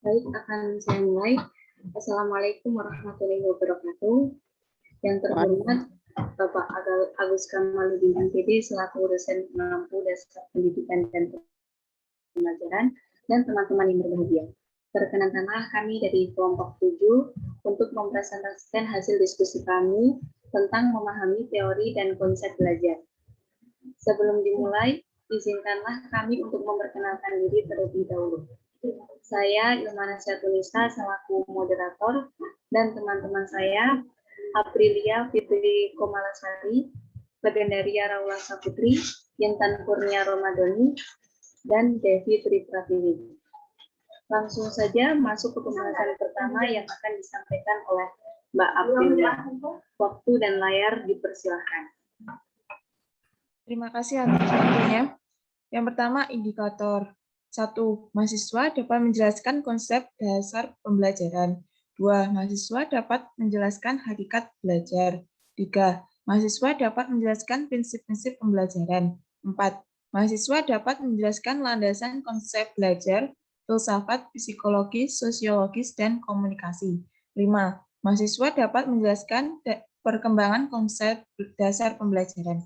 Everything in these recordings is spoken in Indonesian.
Baik, akan saya mulai. Assalamualaikum warahmatullahi wabarakatuh. Yang terhormat Bapak Agus Kamaludin MPD selaku dosen pengampu dasar pendidikan dan pembelajaran dan teman-teman yang berbahagia. Perkenankanlah kami dari kelompok 7 untuk mempresentasikan hasil diskusi kami tentang memahami teori dan konsep belajar. Sebelum dimulai, izinkanlah kami untuk memperkenalkan diri terlebih dahulu. Saya Ilmana Syatulisa selaku moderator dan teman-teman saya Aprilia Fitri Komalasari, Bagandaria Raula Saputri, Yentan Kurnia Romadoni, dan Devi Tri Pratiwi. Langsung saja masuk ke pembahasan pertama yang akan disampaikan oleh Mbak Aprilia. Waktu dan layar dipersilahkan. Terima kasih atas waktunya. Yang pertama, indikator. 1. Mahasiswa dapat menjelaskan konsep dasar pembelajaran. 2. Mahasiswa dapat menjelaskan hakikat belajar. 3. Mahasiswa dapat menjelaskan prinsip-prinsip pembelajaran. 4. Mahasiswa dapat menjelaskan landasan konsep belajar, filsafat, psikologis, sosiologis, dan komunikasi. 5. Mahasiswa dapat menjelaskan perkembangan konsep dasar pembelajaran.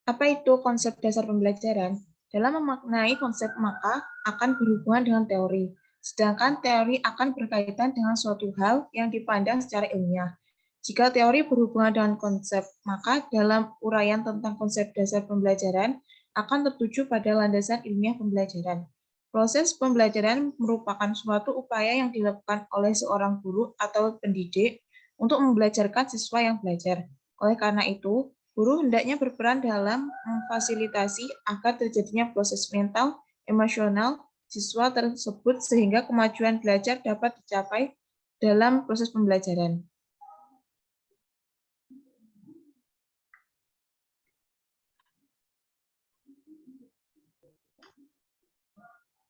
Apa itu konsep dasar pembelajaran? Dalam memaknai konsep maka akan berhubungan dengan teori, sedangkan teori akan berkaitan dengan suatu hal yang dipandang secara ilmiah. Jika teori berhubungan dengan konsep, maka dalam uraian tentang konsep dasar pembelajaran akan tertuju pada landasan ilmiah pembelajaran. Proses pembelajaran merupakan suatu upaya yang dilakukan oleh seorang guru atau pendidik untuk membelajarkan siswa yang belajar. Oleh karena itu, guru hendaknya berperan dalam memfasilitasi agar terjadinya proses mental, emosional siswa tersebut sehingga kemajuan belajar dapat dicapai dalam proses pembelajaran.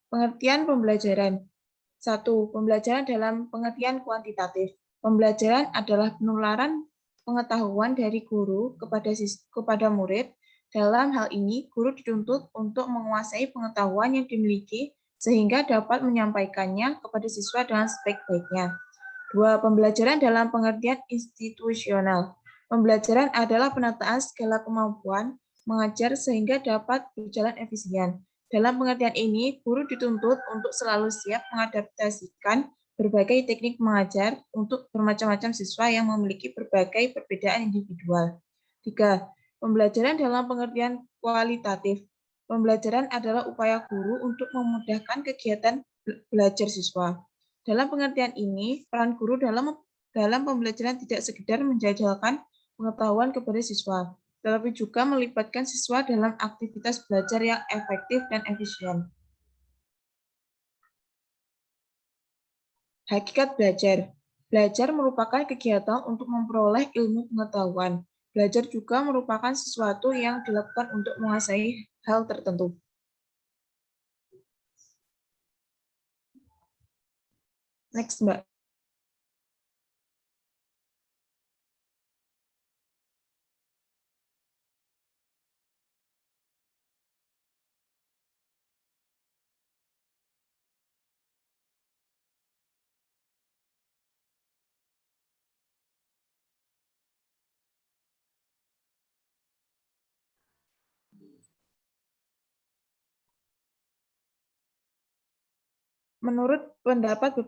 Pengertian pembelajaran. 1. Pembelajaran dalam pengertian kuantitatif. Pembelajaran adalah penularan pengetahuan dari guru kepada murid. Dalam hal ini, guru dituntut untuk menguasai pengetahuan yang dimiliki sehingga dapat menyampaikannya kepada siswa dengan sebaik-baiknya. 2. Pembelajaran dalam pengertian institusional. Pembelajaran adalah penataan segala kemampuan mengajar sehingga dapat berjalan efisien. Dalam pengertian ini, guru dituntut untuk selalu siap mengadaptasikan berbagai teknik mengajar untuk bermacam-macam siswa yang memiliki berbagai perbedaan individual. 3. Pembelajaran dalam pengertian kualitatif. Pembelajaran adalah upaya guru untuk memudahkan kegiatan belajar siswa. Dalam pengertian ini, peran guru dalam pembelajaran tidak sekedar menjajalkan pengetahuan kepada siswa, tetapi juga melibatkan siswa dalam aktivitas belajar yang efektif dan efisien. Hakikat belajar. Belajar merupakan kegiatan untuk memperoleh ilmu pengetahuan. Belajar juga merupakan sesuatu yang dilakukan untuk menguasai hal tertentu. Next, Mbak. Menurut pendapat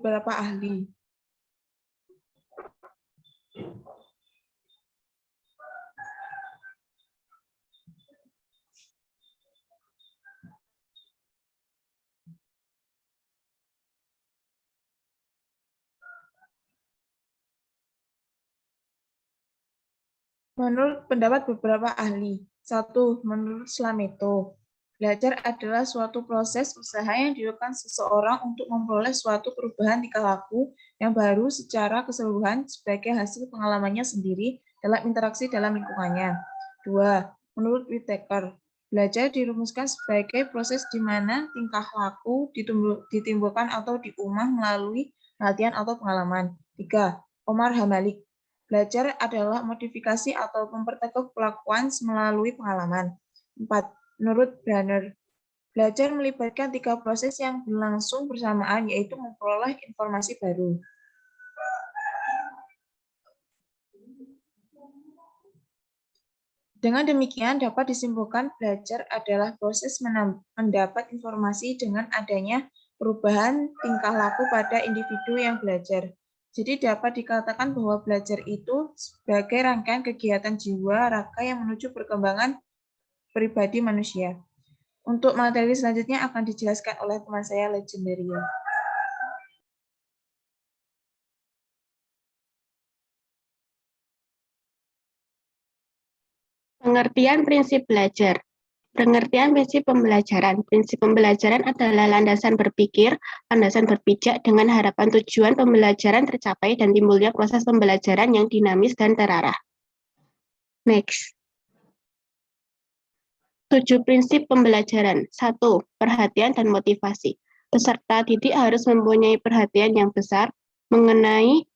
beberapa ahli, Satu, menurut Slameto, belajar adalah suatu proses usaha yang dilakukan seseorang untuk memperoleh suatu perubahan tingkah laku yang baru secara keseluruhan sebagai hasil pengalamannya sendiri dalam interaksi dalam lingkungannya. 2. Menurut Whittaker, belajar dirumuskan sebagai proses di mana tingkah laku ditimbulkan atau diumah melalui latihan atau pengalaman. 3. Omar Hamalik, belajar adalah modifikasi atau memperteguh kelakuan melalui pengalaman. 4. Menurut Branner, belajar melibatkan 3 proses yang berlangsung bersamaan, yaitu memperoleh informasi baru. Dengan demikian, dapat disimpulkan belajar adalah proses mendapat informasi dengan adanya perubahan tingkah laku pada individu yang belajar. Jadi dapat dikatakan bahwa belajar itu sebagai rangkaian kegiatan jiwa raga yang menuju perkembangan pribadi manusia. Untuk materi selanjutnya akan dijelaskan oleh teman saya, Legendaria. Pengertian prinsip belajar. Pengertian prinsip pembelajaran. Prinsip pembelajaran adalah landasan berpikir, landasan berpijak dengan harapan tujuan pembelajaran tercapai dan timbulnya proses pembelajaran yang dinamis dan terarah. Next. 7 prinsip pembelajaran. 1. Perhatian dan motivasi. Peserta didik harus mempunyai perhatian besar mengenai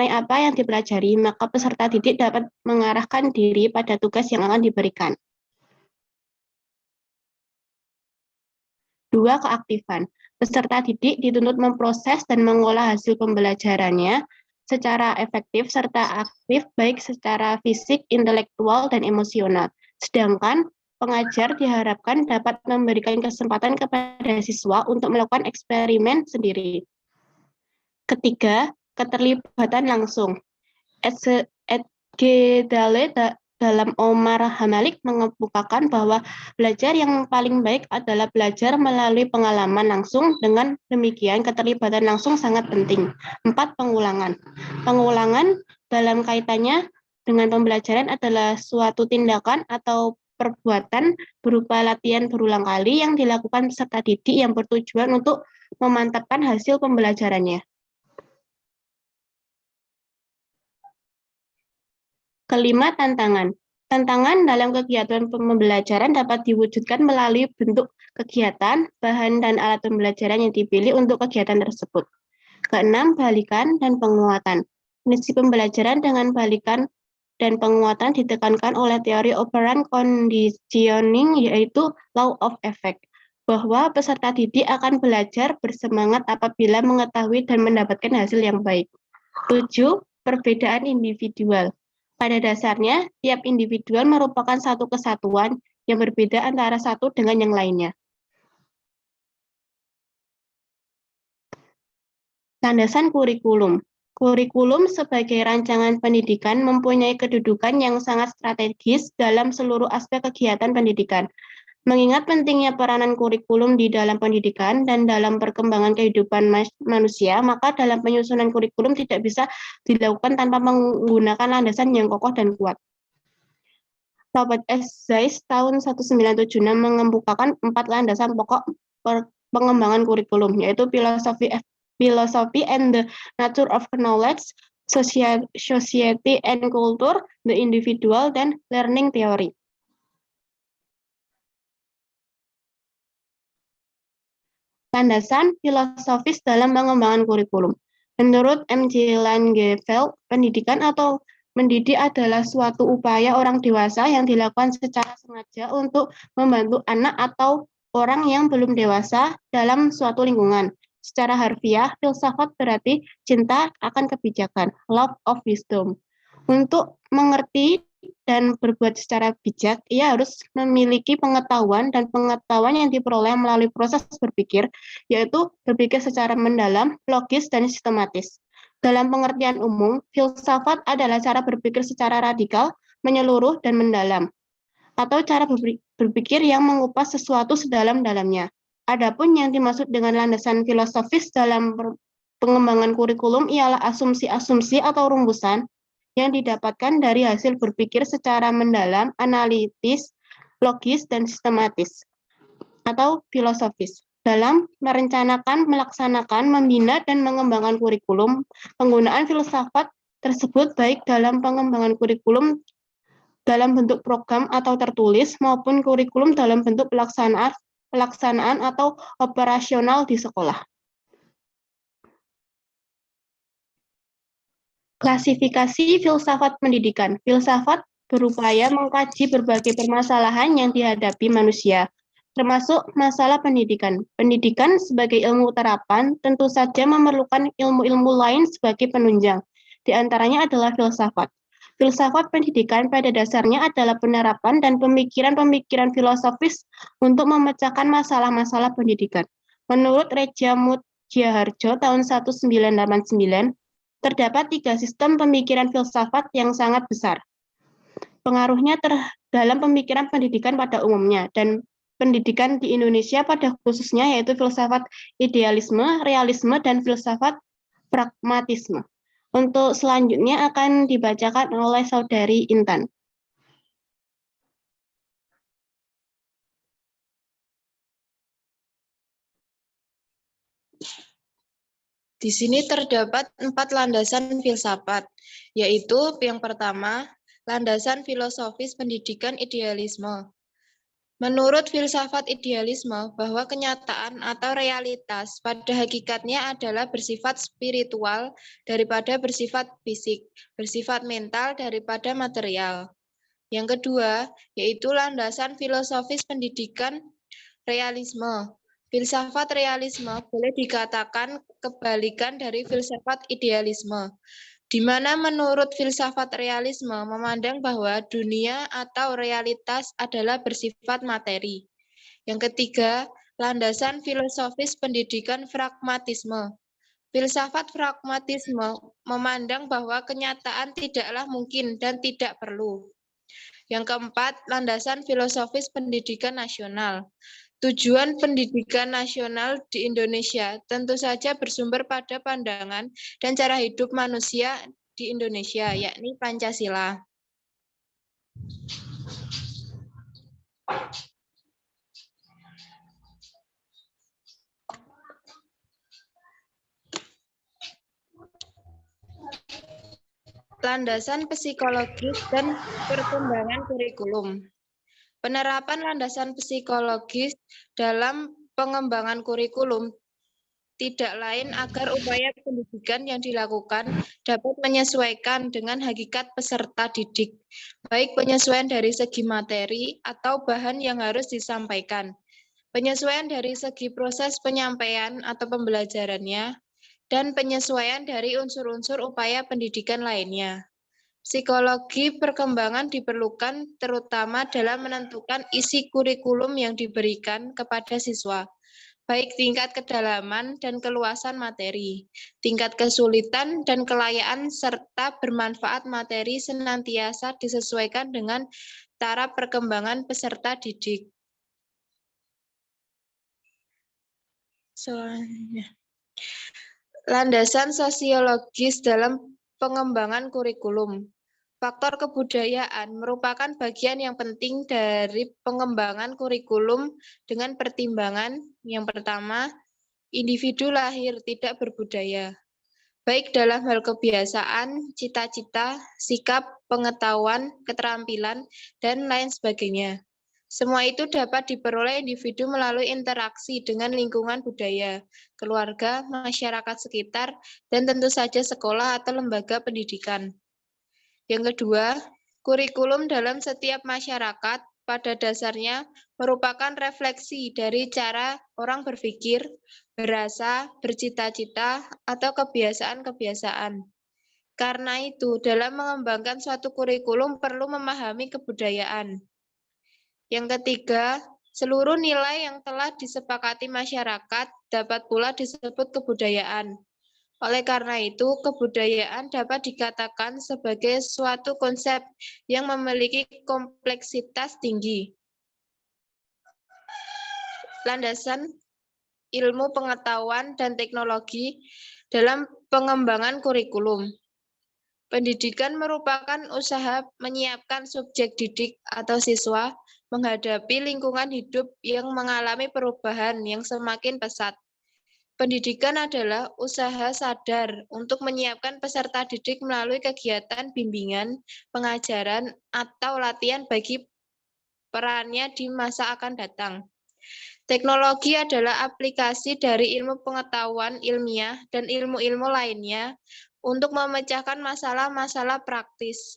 apa yang dipelajari, maka peserta didik dapat mengarahkan diri pada tugas yang akan diberikan. 2. Keaktifan. Peserta didik dituntut memproses dan mengolah hasil pembelajarannya secara efektif serta aktif baik secara fisik, intelektual, dan emosional. Sedangkan pengajar diharapkan dapat memberikan kesempatan kepada siswa untuk melakukan eksperimen sendiri. 3. Keterlibatan langsung. Edgedale dalam Omar Hamalik mengemukakan bahwa belajar yang paling baik adalah belajar melalui pengalaman langsung. Dengan demikian, keterlibatan langsung sangat penting. 4. Pengulangan. Pengulangan dalam kaitannya dengan pembelajaran adalah suatu tindakan atau perbuatan berupa latihan berulang kali yang dilakukan peserta didik yang bertujuan untuk memantapkan hasil pembelajarannya. 5. Tantangan. Tantangan dalam kegiatan pembelajaran dapat diwujudkan melalui bentuk kegiatan, bahan, dan alat pembelajaran yang dipilih untuk kegiatan tersebut. 6. Balikan dan penguatan. Prinsip pembelajaran dengan balikan dan penguatan ditekankan oleh teori operant conditioning, yaitu law of effect, bahwa peserta didik akan belajar bersemangat apabila mengetahui dan mendapatkan hasil yang baik. 7. Perbedaan individual. Pada dasarnya, tiap individual merupakan satu kesatuan yang berbeda antara satu dengan yang lainnya. Landasan kurikulum. Kurikulum sebagai rancangan pendidikan mempunyai kedudukan yang sangat strategis dalam seluruh aspek kegiatan pendidikan. Mengingat pentingnya peranan kurikulum di dalam pendidikan dan dalam perkembangan kehidupan manusia, maka dalam penyusunan kurikulum tidak bisa dilakukan tanpa menggunakan landasan yang kokoh dan kuat. Robert S. Zeiss tahun 1976 mengemukakan 4 landasan pokok pengembangan kurikulum, yaitu philosophy and the nature of knowledge, society and culture, the individual, dan learning theory. Landasan filosofis dalam pengembangan kurikulum. Menurut M.J. Langeveld, pendidikan atau mendidik adalah suatu upaya orang dewasa yang dilakukan secara sengaja untuk membantu anak atau orang yang belum dewasa dalam suatu lingkungan. Secara harfiah, filsafat berarti cinta akan kebijakan, love of wisdom. Untuk mengerti dan berbuat secara bijak, ia harus memiliki pengetahuan dan pengetahuan yang diperoleh melalui proses berpikir, yaitu berpikir secara mendalam, logis, dan sistematis. Dalam pengertian umum, filsafat adalah cara berpikir secara radikal, menyeluruh, dan mendalam, atau cara berpikir yang mengupas sesuatu sedalam-dalamnya. Adapun yang dimaksud dengan landasan filosofis dalam pengembangan kurikulum ialah asumsi-asumsi atau rumusan yang didapatkan dari hasil berpikir secara mendalam, analitis, logis, dan sistematis, atau filosofis. Dalam merencanakan, melaksanakan, membina, dan mengembangkan kurikulum, penggunaan filsafat tersebut baik dalam pengembangan kurikulum dalam bentuk program atau tertulis, maupun kurikulum dalam bentuk pelaksanaan atau operasional di sekolah. Klasifikasi filsafat pendidikan. Filsafat berupaya mengkaji berbagai permasalahan yang dihadapi manusia, termasuk masalah pendidikan. Pendidikan sebagai ilmu terapan tentu saja memerlukan ilmu-ilmu lain sebagai penunjang. Di antaranya adalah filsafat. Filsafat pendidikan pada dasarnya adalah penerapan dan pemikiran-pemikiran filosofis untuk memecahkan masalah-masalah pendidikan. Menurut Reja Mutjaharjo tahun 1989, terdapat 3 sistem pemikiran filsafat yang sangat besar. Pengaruhnya dalam pemikiran pendidikan pada umumnya dan pendidikan di Indonesia pada khususnya, yaitu filsafat idealisme, realisme, dan filsafat pragmatisme. Untuk selanjutnya akan dibacakan oleh Saudari Intan. Di sini terdapat 4 landasan filsafat, yaitu yang pertama, landasan filosofis pendidikan idealisme. Menurut filsafat idealisme, bahwa kenyataan atau realitas pada hakikatnya adalah bersifat spiritual daripada bersifat fisik, bersifat mental daripada material. Yang kedua, yaitu landasan filosofis pendidikan realisme. Filsafat realisme boleh dikatakan kebalikan dari filsafat idealisme, di mana menurut filsafat realisme memandang bahwa dunia atau realitas adalah bersifat materi. Yang ketiga, landasan filosofis pendidikan pragmatisme. Filsafat pragmatisme memandang bahwa kenyataan tidaklah mungkin dan tidak perlu. Yang keempat, landasan filosofis pendidikan nasional. Tujuan pendidikan nasional di Indonesia tentu saja bersumber pada pandangan dan cara hidup manusia di Indonesia, yakni Pancasila. Landasan psikologis dan perkembangan kurikulum. Penerapan landasan psikologis dalam pengembangan kurikulum tidak lain agar upaya pendidikan yang dilakukan dapat menyesuaikan dengan hakikat peserta didik, baik penyesuaian dari segi materi atau bahan yang harus disampaikan, penyesuaian dari segi proses penyampaian atau pembelajarannya, dan penyesuaian dari unsur-unsur upaya pendidikan lainnya. Psikologi perkembangan diperlukan terutama dalam menentukan isi kurikulum yang diberikan kepada siswa, baik tingkat kedalaman dan keluasan materi, tingkat kesulitan dan kelayaan, serta bermanfaat materi senantiasa disesuaikan dengan taraf perkembangan peserta didik. Selanjutnya, landasan sosiologis dalam pengembangan kurikulum. Faktor kebudayaan merupakan bagian yang penting dari pengembangan kurikulum dengan pertimbangan yang pertama, individu lahir tidak berbudaya, baik dalam hal kebiasaan, cita-cita, sikap, pengetahuan, keterampilan, dan lain sebagainya. Semua itu dapat diperoleh individu melalui interaksi dengan lingkungan budaya, keluarga, masyarakat sekitar, dan tentu saja sekolah atau lembaga pendidikan. Yang kedua, kurikulum dalam setiap masyarakat pada dasarnya merupakan refleksi dari cara orang berpikir, berasa, bercita-cita, atau kebiasaan-kebiasaan. Karena itu, dalam mengembangkan suatu kurikulum perlu memahami kebudayaan. Yang ketiga, seluruh nilai yang telah disepakati masyarakat dapat pula disebut kebudayaan. Oleh karena itu, kebudayaan dapat dikatakan sebagai suatu konsep yang memiliki kompleksitas tinggi. Landasan ilmu pengetahuan dan teknologi dalam pengembangan kurikulum. Pendidikan merupakan usaha menyiapkan subjek didik atau siswa menghadapi lingkungan hidup yang mengalami perubahan yang semakin pesat. Pendidikan adalah usaha sadar untuk menyiapkan peserta didik melalui kegiatan bimbingan, pengajaran, atau latihan bagi perannya di masa akan datang. Teknologi adalah aplikasi dari ilmu pengetahuan ilmiah dan ilmu-ilmu lainnya untuk memecahkan masalah-masalah praktis.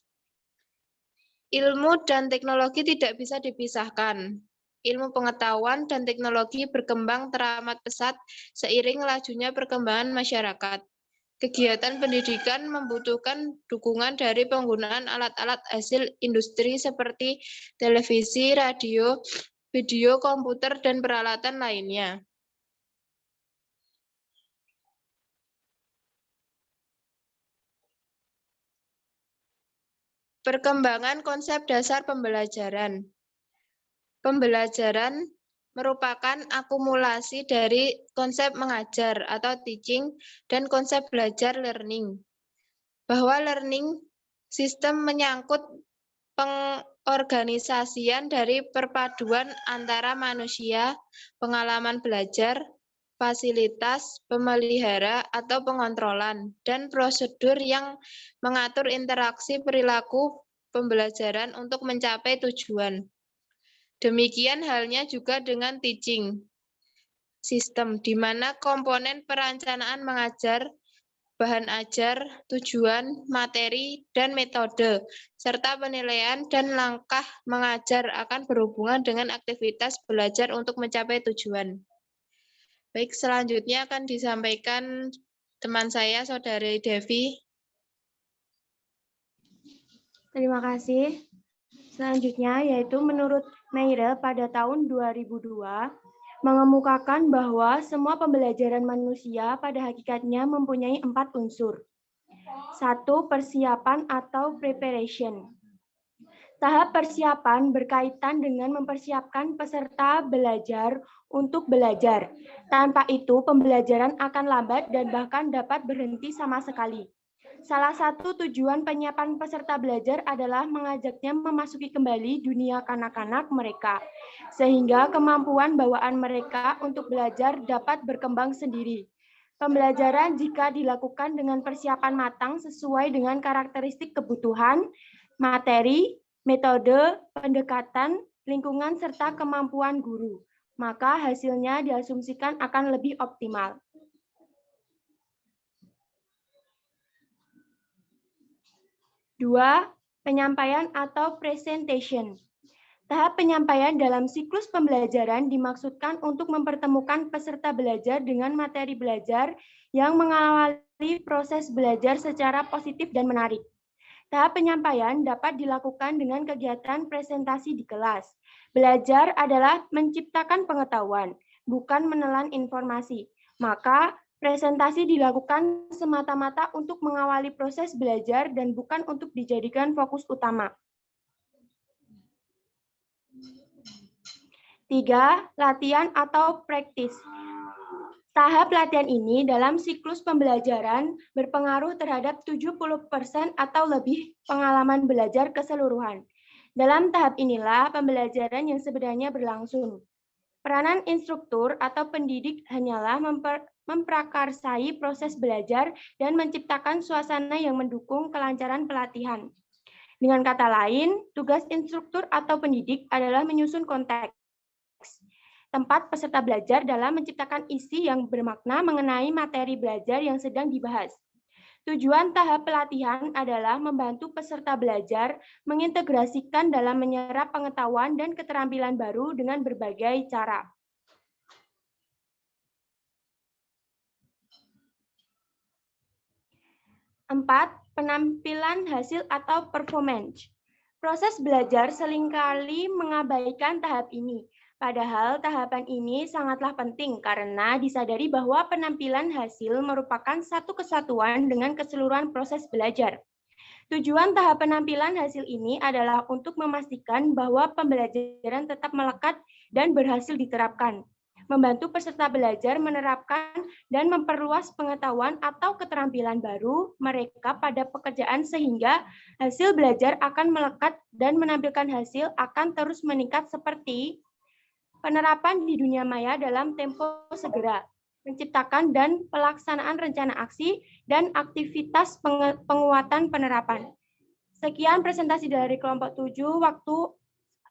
Ilmu dan teknologi tidak bisa dipisahkan. Ilmu pengetahuan dan teknologi berkembang teramat pesat seiring lajunya perkembangan masyarakat. Kegiatan pendidikan membutuhkan dukungan dari penggunaan alat-alat hasil industri seperti televisi, radio, video, komputer, dan peralatan lainnya. Perkembangan konsep dasar pembelajaran. Pembelajaran merupakan akumulasi dari konsep mengajar atau teaching dan konsep belajar learning. Bahwa learning sistem menyangkut pengorganisasian dari perpaduan antara manusia, pengalaman belajar, fasilitas, pemelihara atau pengontrolan, dan prosedur yang mengatur interaksi perilaku pembelajaran untuk mencapai tujuan. Demikian halnya juga dengan teaching sistem, di mana komponen perencanaan mengajar, bahan ajar, tujuan, materi, dan metode, serta penilaian dan langkah mengajar akan berhubungan dengan aktivitas belajar untuk mencapai tujuan. Baik, selanjutnya akan disampaikan teman saya, Saudari Devi. Terima kasih. Selanjutnya yaitu menurut Meire pada tahun 2002 mengemukakan bahwa semua pembelajaran manusia pada hakikatnya mempunyai 4 unsur. 1. Persiapan atau preparation. Tahap persiapan berkaitan dengan mempersiapkan peserta belajar untuk belajar. Tanpa itu pembelajaran akan lambat dan bahkan dapat berhenti sama sekali. Salah satu tujuan penyiapan peserta belajar adalah mengajaknya memasuki kembali dunia kanak-kanak mereka, sehingga kemampuan bawaan mereka untuk belajar dapat berkembang sendiri. Pembelajaran jika dilakukan dengan persiapan matang sesuai dengan karakteristik kebutuhan, materi, metode, pendekatan, lingkungan, serta kemampuan guru, maka hasilnya diasumsikan akan lebih optimal. 2. Penyampaian atau presentation. Tahap penyampaian dalam siklus pembelajaran dimaksudkan untuk mempertemukan peserta belajar dengan materi belajar yang mengawali proses belajar secara positif dan menarik. Tahap penyampaian dapat dilakukan dengan kegiatan presentasi di kelas. Belajar adalah menciptakan pengetahuan, bukan menelan informasi. Maka presentasi dilakukan semata-mata untuk mengawali proses belajar dan bukan untuk dijadikan fokus utama. 3. Latihan atau praktis. Tahap latihan ini dalam siklus pembelajaran berpengaruh terhadap 70% atau lebih pengalaman belajar keseluruhan. Dalam tahap inilah pembelajaran yang sebenarnya berlangsung. Peranan instruktur atau pendidik hanyalah memprakarsai proses belajar dan menciptakan suasana yang mendukung kelancaran pelatihan. Dengan kata lain, tugas instruktur atau pendidik adalah menyusun konteks tempat peserta belajar dalam menciptakan isi yang bermakna mengenai materi belajar yang sedang dibahas. Tujuan tahap pelatihan adalah membantu peserta belajar mengintegrasikan dalam menyerap pengetahuan dan keterampilan baru dengan berbagai cara. 4. Penampilan hasil atau performance. Proses belajar seringkali mengabaikan tahap ini. Padahal tahapan ini sangatlah penting karena disadari bahwa penampilan hasil merupakan satu kesatuan dengan keseluruhan proses belajar. Tujuan tahap penampilan hasil ini adalah untuk memastikan bahwa pembelajaran tetap melekat dan berhasil diterapkan, membantu peserta belajar menerapkan dan memperluas pengetahuan atau keterampilan baru mereka pada pekerjaan sehingga hasil belajar akan melekat dan menampilkan hasil akan terus meningkat seperti penerapan di dunia maya dalam tempo segera, menciptakan dan pelaksanaan rencana aksi, dan aktivitas penguatan penerapan. Sekian presentasi dari kelompok 7, waktu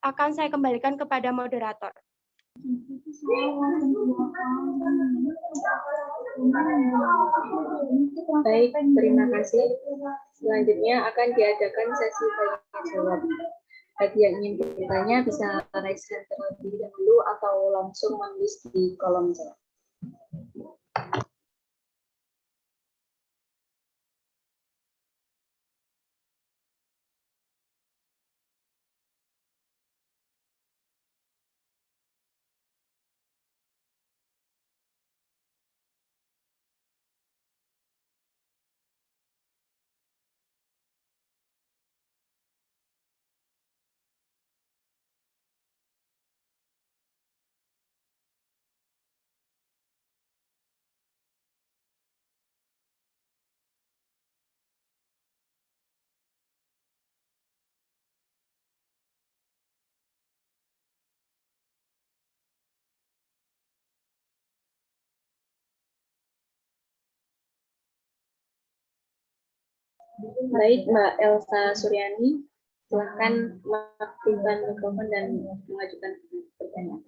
akan saya kembalikan kepada moderator. Baik, terima kasih. Selanjutnya akan diadakan sesi tanya jawab. Bagi yang ingin bertanya bisa raise hand terlebih dahulu atau langsung menulis di kolom chat. Baik, Mbak Elsa Suryani, silahkan mengaktifkan mikrofon dan mengajukan pertanyaan.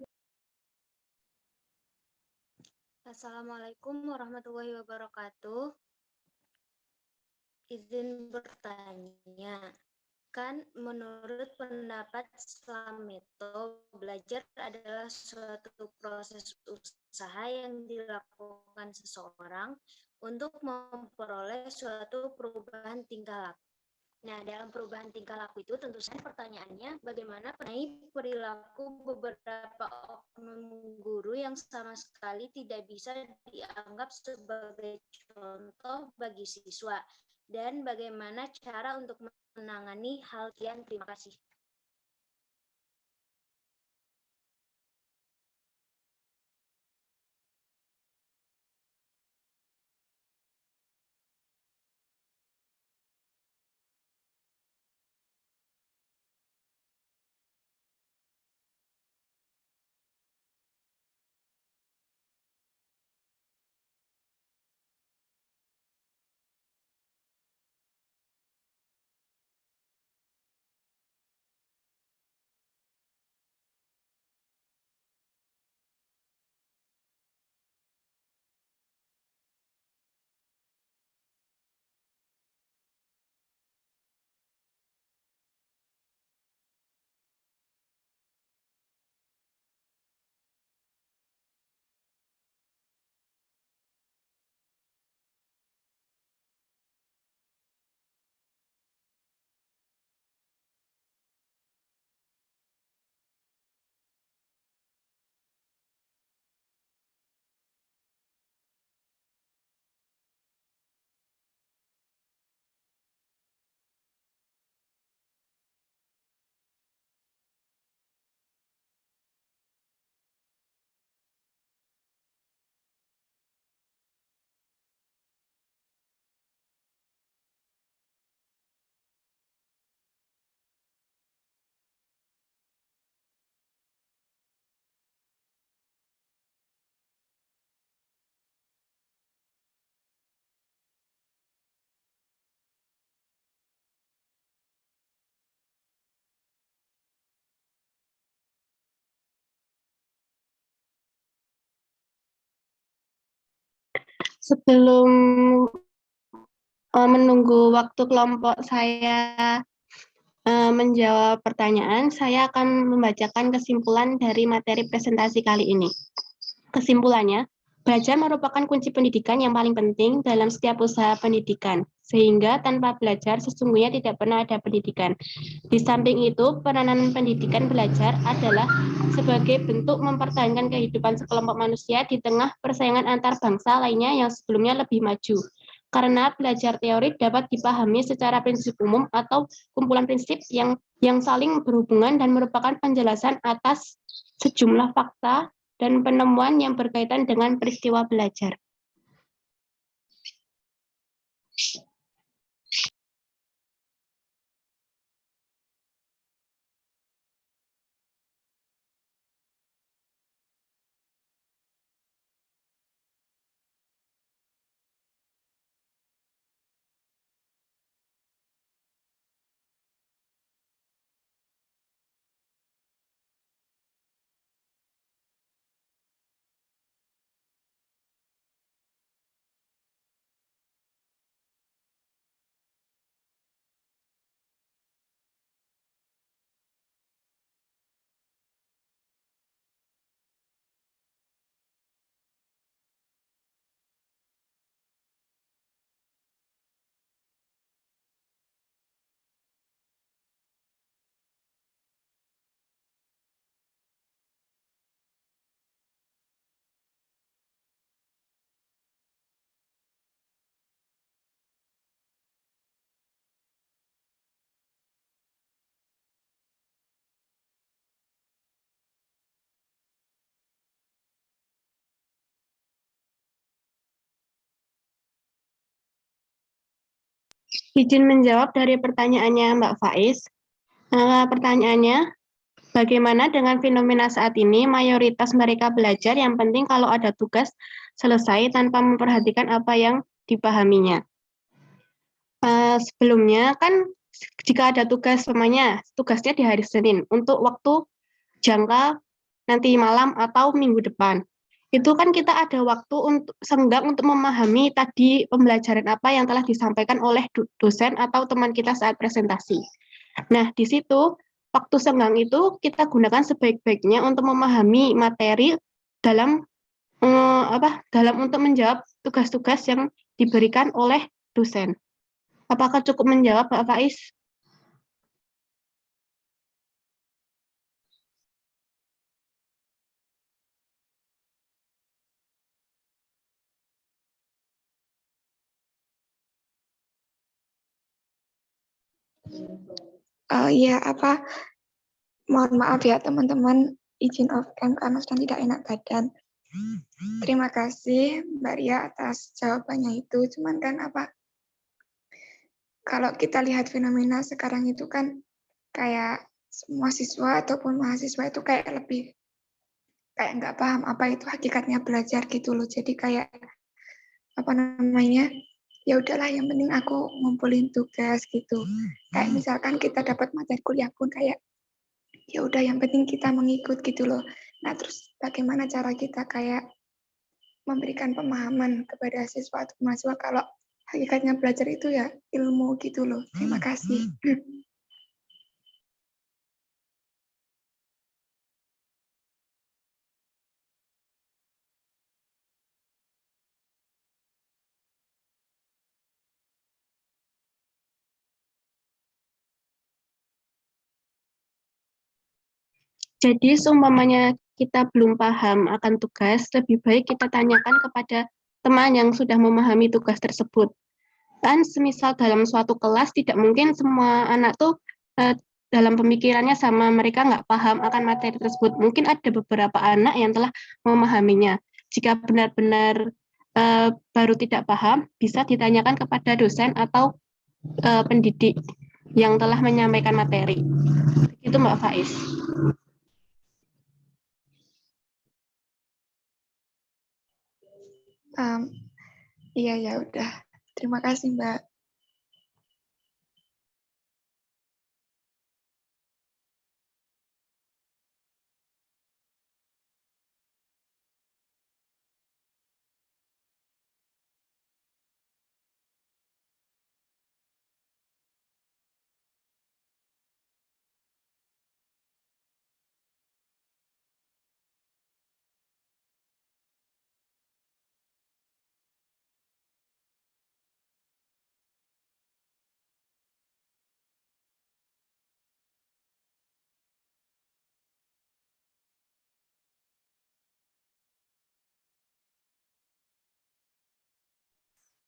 Assalamualaikum warahmatullahi wabarakatuh. Izin bertanya, kan menurut pendapat Slameto, belajar adalah suatu proses usaha yang dilakukan seseorang untuk memperoleh suatu perubahan tingkah laku. Nah, dalam perubahan tingkah laku itu tentu saja pertanyaannya bagaimana perilaku beberapa oknum guru yang sama sekali tidak bisa dianggap sebagai contoh bagi siswa dan bagaimana cara untuk menangani hal yang terima kasih. Sebelum menunggu waktu kelompok saya menjawab pertanyaan, saya akan membacakan kesimpulan dari materi presentasi kali ini. Kesimpulannya, belajar merupakan kunci pendidikan yang paling penting dalam setiap usaha pendidikan, sehingga tanpa belajar sesungguhnya tidak pernah ada pendidikan. Di samping itu, peranan pendidikan belajar adalah sebagai bentuk mempertahankan kehidupan sekelompok manusia di tengah persaingan antar bangsa lainnya yang sebelumnya lebih maju. Karena belajar teori dapat dipahami secara prinsip umum atau kumpulan prinsip yang saling berhubungan dan merupakan penjelasan atas sejumlah fakta dan penemuan yang berkaitan dengan peristiwa belajar. Izin menjawab dari pertanyaannya Mbak Faiz. Pertanyaannya, bagaimana dengan fenomena saat ini? Mayoritas mereka belajar, yang penting kalau ada tugas selesai tanpa memperhatikan apa yang dipahaminya. Sebelumnya kan jika ada tugas, tugasnya di hari Senin untuk waktu jangka nanti malam atau minggu depan. Itu kan kita ada waktu untuk senggang untuk memahami tadi pembelajaran apa yang telah disampaikan oleh dosen atau teman kita saat presentasi. Nah, di situ waktu senggang itu kita gunakan sebaik-baiknya untuk memahami materi dalam dalam untuk menjawab tugas-tugas yang diberikan oleh dosen. Apakah cukup menjawab, Pak Faiz? Iya, mohon maaf ya teman-teman, izin off cam karena sedang tidak enak badan. Terima kasih Mbak Ria atas jawabannya itu. Cuman kan kalau kita lihat fenomena sekarang itu kan kayak semua siswa ataupun mahasiswa itu kayak lebih kayak nggak paham apa itu hakikatnya belajar gitu loh. Jadi kayak ya udahlah yang penting aku ngumpulin tugas gitu. Kayak misalkan kita dapat materi kuliah pun kayak ya udah yang penting kita mengikut gitu loh. Nah, terus bagaimana cara kita kayak memberikan pemahaman kepada siswa atau mahasiswa kalau hakikatnya belajar itu ya ilmu gitu loh. Terima kasih. Jadi seumpamanya kita belum paham akan tugas, lebih baik kita tanyakan kepada teman yang sudah memahami tugas tersebut. Kan semisal dalam suatu kelas tidak mungkin semua anak tuh dalam pemikirannya sama, mereka nggak paham akan materi tersebut. Mungkin ada beberapa anak yang telah memahaminya. Jika benar-benar baru tidak paham, bisa ditanyakan kepada dosen atau pendidik yang telah menyampaikan materi. Itu Mbak Faiz. Iya ya udah. Terima kasih Mbak.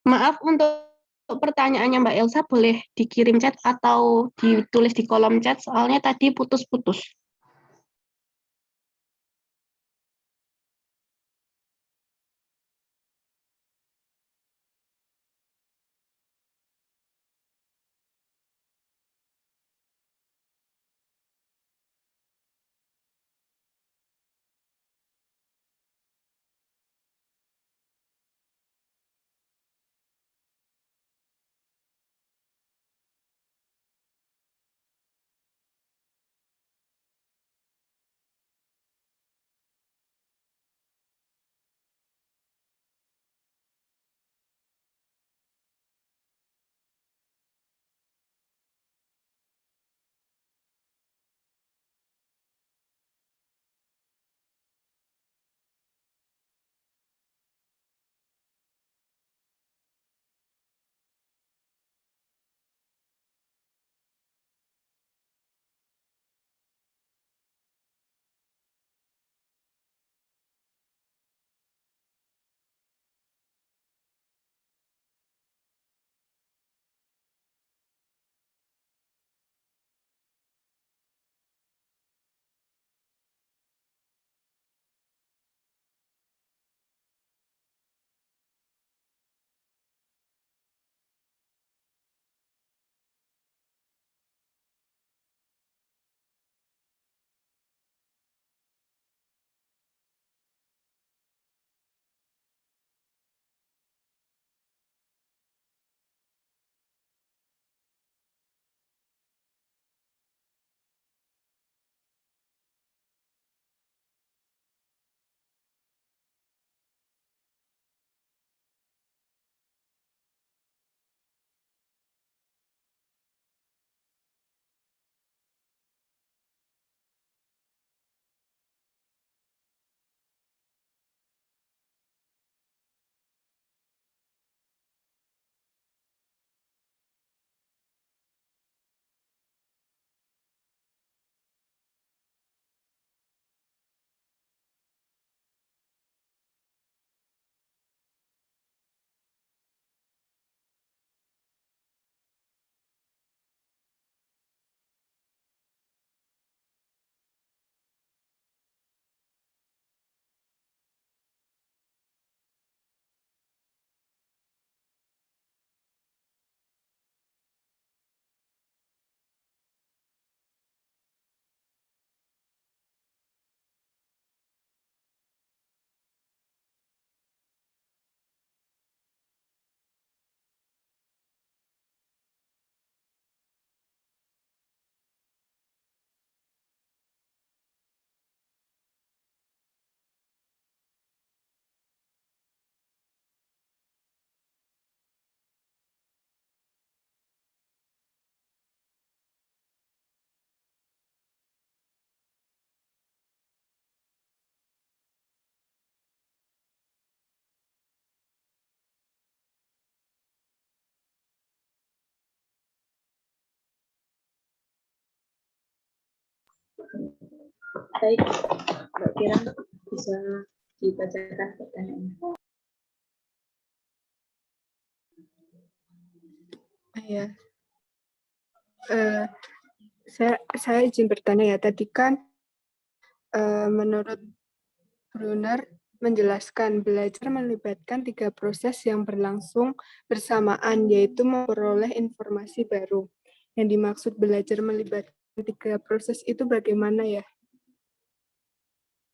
Maaf untuk pertanyaannya Mbak Elsa, boleh dikirim chat atau ditulis di kolom chat, soalnya tadi putus-putus. Baik, Mbak Kira bisa dibacakan pertanyaannya. Ya, saya izin bertanya ya. Tadi kan menurut Brunner menjelaskan belajar melibatkan 3 proses yang berlangsung bersamaan, yaitu memperoleh informasi baru. Yang dimaksud belajar melibatkan 3 proses itu bagaimana ya?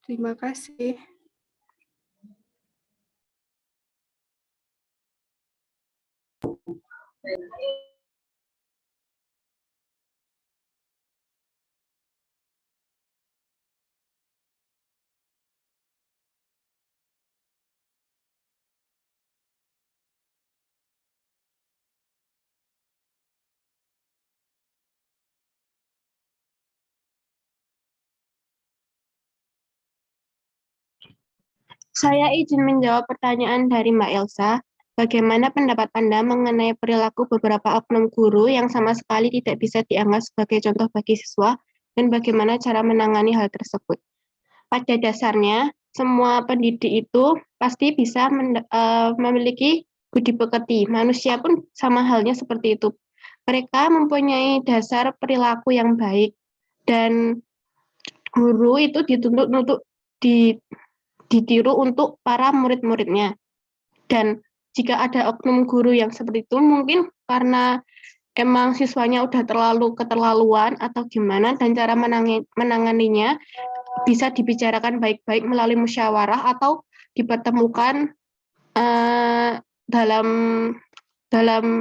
Terima kasih. Saya izin menjawab pertanyaan dari Mbak Elsa. Bagaimana pendapat Anda mengenai perilaku beberapa oknum guru yang sama sekali tidak bisa dianggap sebagai contoh bagi siswa, dan bagaimana cara menangani hal tersebut? Pada dasarnya, semua pendidik itu pasti bisa memiliki budi pekerti. Manusia pun sama halnya seperti itu. Mereka mempunyai dasar perilaku yang baik, dan guru itu dituntut untuk ditiru untuk para murid-muridnya. Dan jika ada oknum guru yang seperti itu, mungkin karena emang siswanya udah terlalu keterlaluan atau gimana, dan cara menanganinya bisa dibicarakan baik-baik melalui musyawarah atau dipertemukan dalam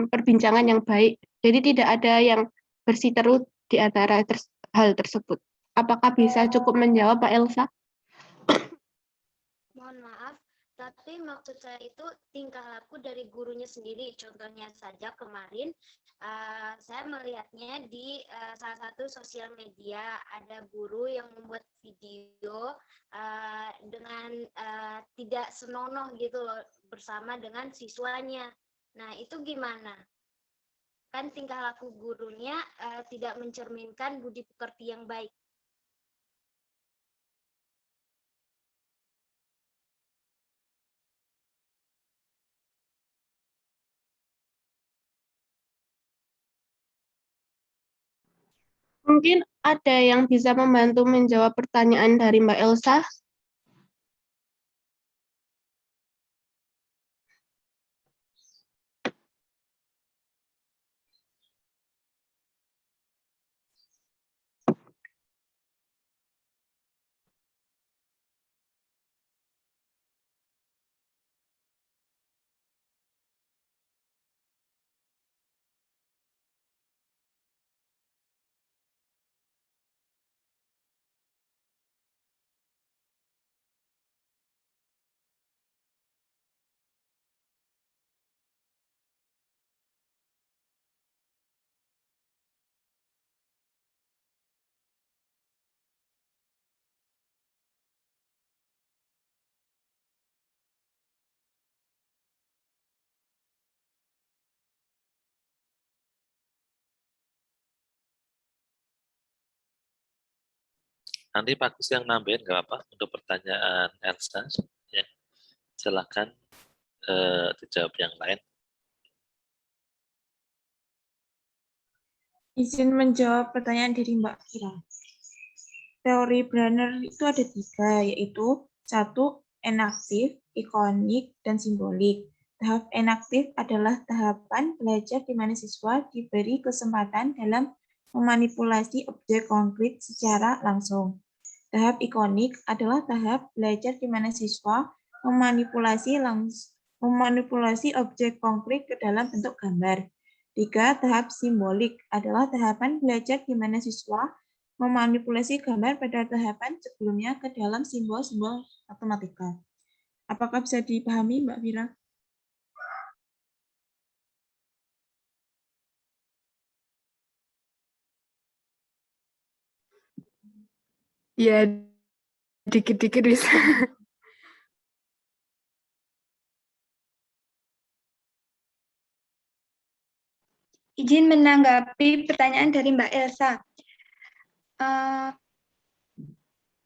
perbincangan yang baik. Jadi tidak ada yang bersiteru di antara hal tersebut. Apakah bisa cukup menjawab, Pak Elsa? Mohon maaf, tapi maksud saya itu tingkah laku dari gurunya sendiri. Contohnya saja kemarin saya melihatnya di salah satu sosial media, ada guru yang membuat video dengan tidak senonoh gitu loh bersama dengan siswanya. Nah, itu gimana? Kan tingkah laku gurunya tidak mencerminkan budi pekerti yang baik. Mungkin ada yang bisa membantu menjawab pertanyaan dari Mbak Elsa. Nanti Pak Gus yang nambahin nggak apa untuk pertanyaan Elsa. Ya, silakan dijawab yang lain. Izin menjawab pertanyaan dari Mbak Kira. Teori Brunner itu ada 3, yaitu 1. Enaktif, ikonik, dan simbolik. Tahap enaktif adalah tahapan belajar di mana siswa diberi kesempatan dalam memanipulasi objek konkret secara langsung. Tahap ikonik adalah tahap belajar di mana siswa memanipulasi objek konkret ke dalam bentuk gambar. 3. Tahap simbolik adalah tahapan belajar di mana siswa memanipulasi gambar pada tahapan sebelumnya ke dalam simbol-simbol matematika. Apakah bisa dipahami, Mbak Vira? Ya, dikit-dikit bisa. Izin menanggapi pertanyaan dari Mbak Elsa.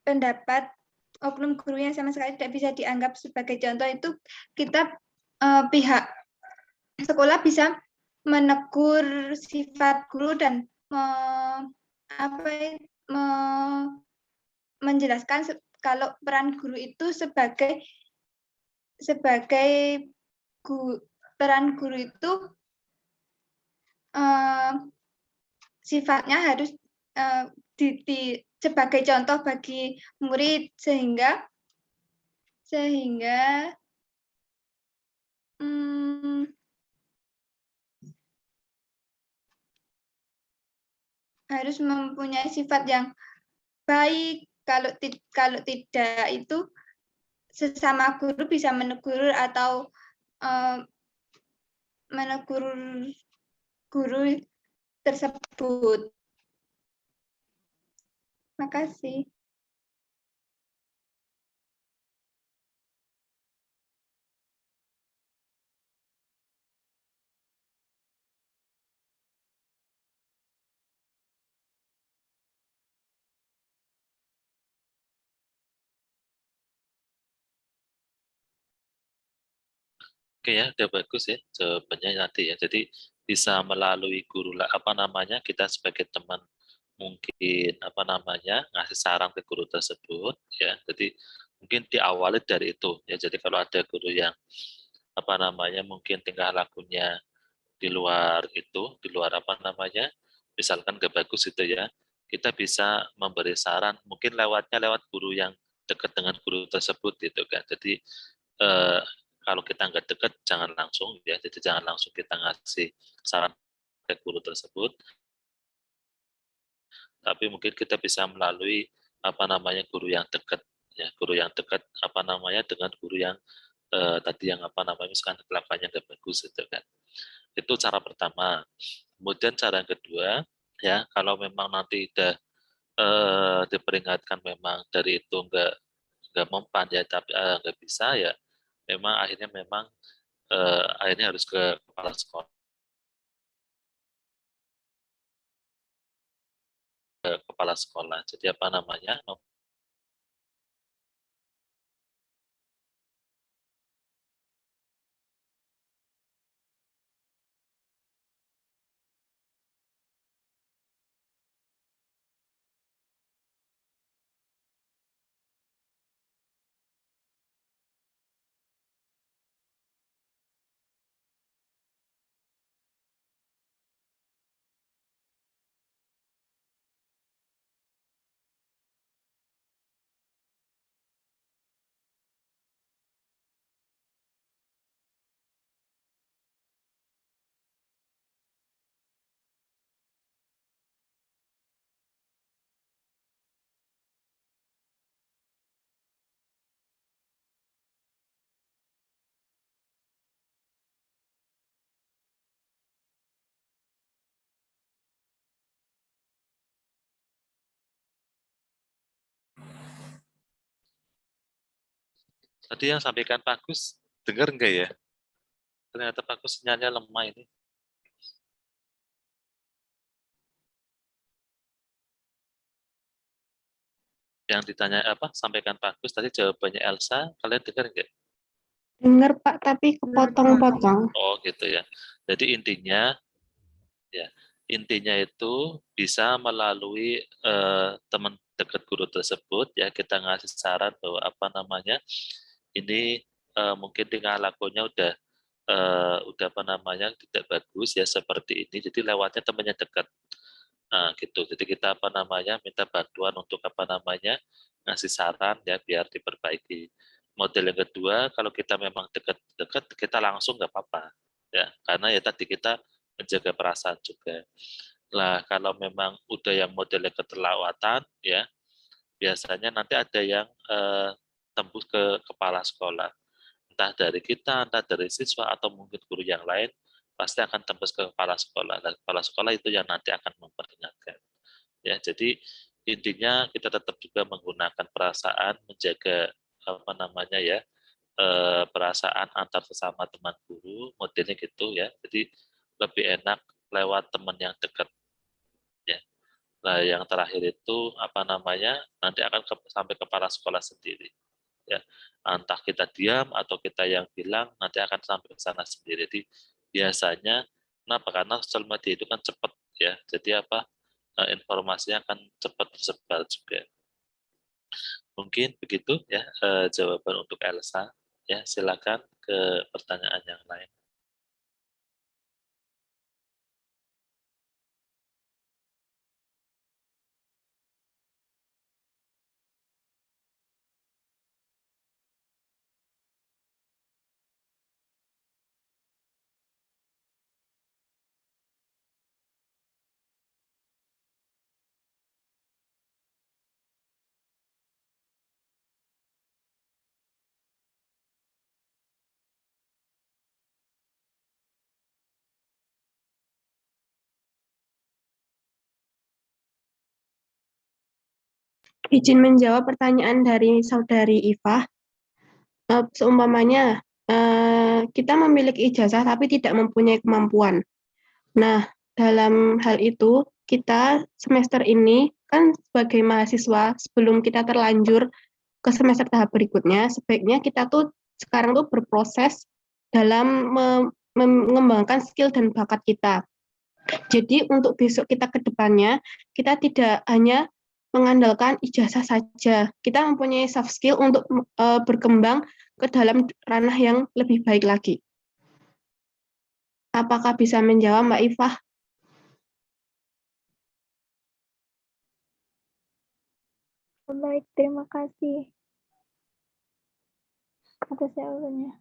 pendapat oknum guru yang sama sekali tidak bisa dianggap sebagai contoh itu kita pihak sekolah bisa menegur sifat guru dan menjelaskan kalau peran guru itu sebagai peran guru itu sifatnya harus sebagai contoh bagi murid sehingga harus mempunyai sifat yang baik. Kalau tidak itu sesama guru bisa menegur atau menegur guru tersebut. Makasih. Oke ya, udah bagus ya jawabannya nanti ya. Jadi bisa melalui guru kita sebagai teman mungkin ngasih saran ke guru tersebut ya. Jadi mungkin diawali dari itu ya. Jadi kalau ada guru yang mungkin tingkah lakunya di luar misalkan gak bagus itu ya, kita bisa memberi saran mungkin lewat guru yang dekat dengan guru tersebut gitu kan. Jadi kalau kita nggak dekat jangan langsung ya, jadi jangan langsung kita ngasih saran ke guru tersebut, tapi mungkin kita bisa melalui guru yang dekat ya, guru yang dekat dengan guru yang tadi yang misalkan kelakuannya nggak bagus gitu kan. Itu cara pertama. Kemudian cara yang kedua ya, kalau memang nanti udah diperingatkan memang dari itu nggak mempan ya, tapi nggak bisa ya, memang akhirnya harus ke kepala sekolah. Jadi tadi yang sampaikan Pak Gus, dengar enggak ya? Ternyata Pak Gus sinyalnya lemah ini. Yang ditanya sampaikan Pak Gus tadi jawabannya Elsa, kalian dengar enggak? Dengar Pak, tapi kepotong-potong. Oh gitu ya. Jadi intinya itu bisa melalui teman dekat guru tersebut ya, kita ngasih saran bahwa ini mungkin tingkah lakunya udah tidak bagus ya seperti ini, jadi lewatnya temannya dekat. Nah, gitu. Jadi kita minta bantuan untuk ngasih saran ya biar diperbaiki. Model yang kedua, kalau kita memang dekat kita langsung nggak apa-apa ya, karena ya tadi kita menjaga perasaan juga. Lah kalau memang udah yang modelnya keterlawatan ya, biasanya nanti ada yang tembus ke kepala sekolah, entah dari kita, entah dari siswa atau mungkin guru yang lain, pasti akan tembus ke kepala sekolah. Dan kepala sekolah itu yang nanti akan memperingatkan. Ya, jadi intinya kita tetap juga menggunakan perasaan, menjaga perasaan antar sesama teman guru, modelnya gitu ya. Jadi lebih enak lewat teman yang dekat. Ya. Nah, yang terakhir itu apa namanya, nanti akan sampai kepala sekolah sendiri. Ya, entah kita diam atau kita yang bilang, nanti akan sampai ke sana sendiri. Jadi biasanya, kenapa? Karena sosial media itu kan cepat ya. Jadi apa, informasinya akan cepat tersebar juga. Mungkin begitu ya jawaban untuk Elsa. Ya, silakan ke pertanyaan yang lain. Izin menjawab pertanyaan dari Saudari Ifah. Seumpamanya kita memiliki ijazah tapi tidak mempunyai kemampuan. Nah, dalam hal itu kita semester ini kan sebagai mahasiswa sebelum kita terlanjur ke semester tahap berikutnya, sebaiknya kita tuh sekarang tuh berproses dalam mengembangkan skill dan bakat kita. Jadi untuk besok kita ke depannya, kita tidak hanya mengandalkan ijazah saja. Kita mempunyai soft skill untuk berkembang ke dalam ranah yang lebih baik lagi. Apakah bisa menjawab, Mbak Ifah? Baik, terima kasih atas jawabannya.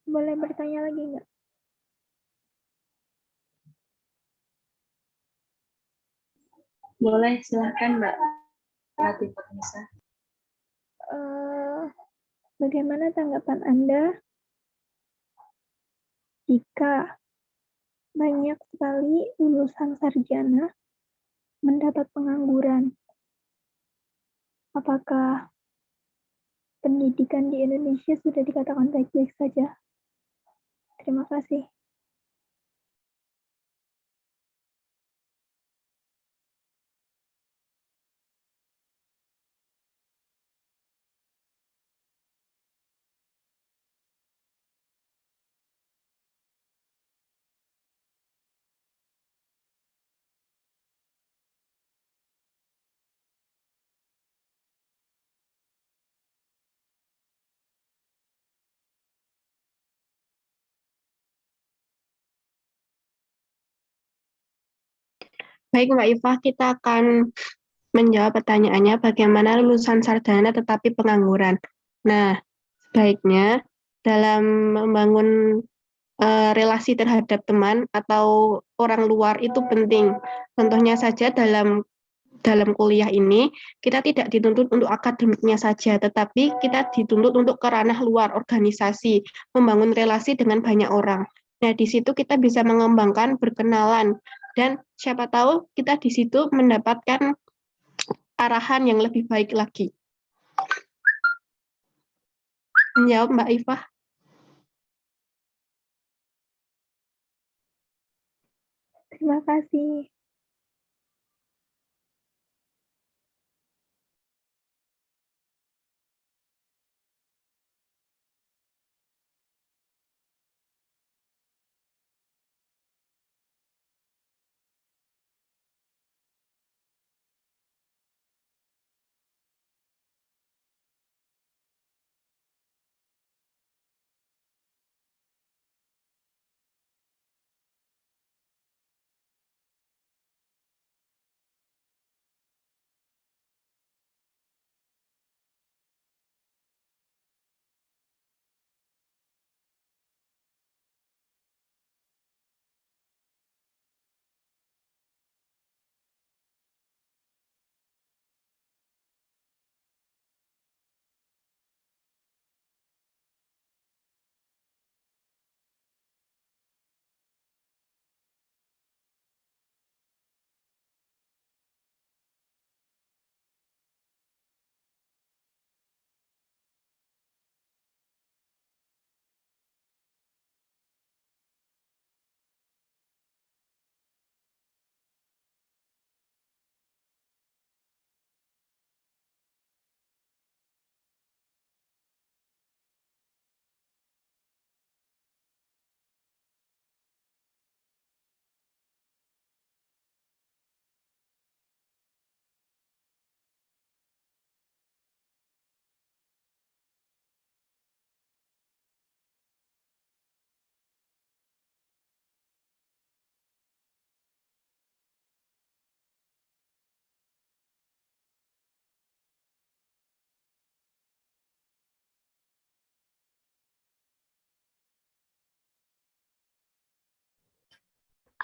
Boleh bertanya lagi nggak? Boleh, silahkan Mbak Latifah Nisa. Bagaimana tanggapan Anda jika banyak sekali lulusan sarjana mendapat pengangguran? Apakah pendidikan di Indonesia sudah dikatakan baik-baik saja? Terima kasih. Baik, Mbak Ifah, kita akan menjawab pertanyaannya bagaimana lulusan sarjana tetapi pengangguran. Nah, sebaiknya dalam membangun relasi terhadap teman atau orang luar itu penting. Contohnya saja dalam kuliah ini kita tidak dituntut untuk akademiknya saja, tetapi kita dituntut untuk ke ranah luar organisasi, membangun relasi dengan banyak orang. Nah, di situ kita bisa mengembangkan berkenalan dan siapa tahu kita di situ mendapatkan arahan yang lebih baik lagi. Menjawab Mbak Ifah. Terima kasih.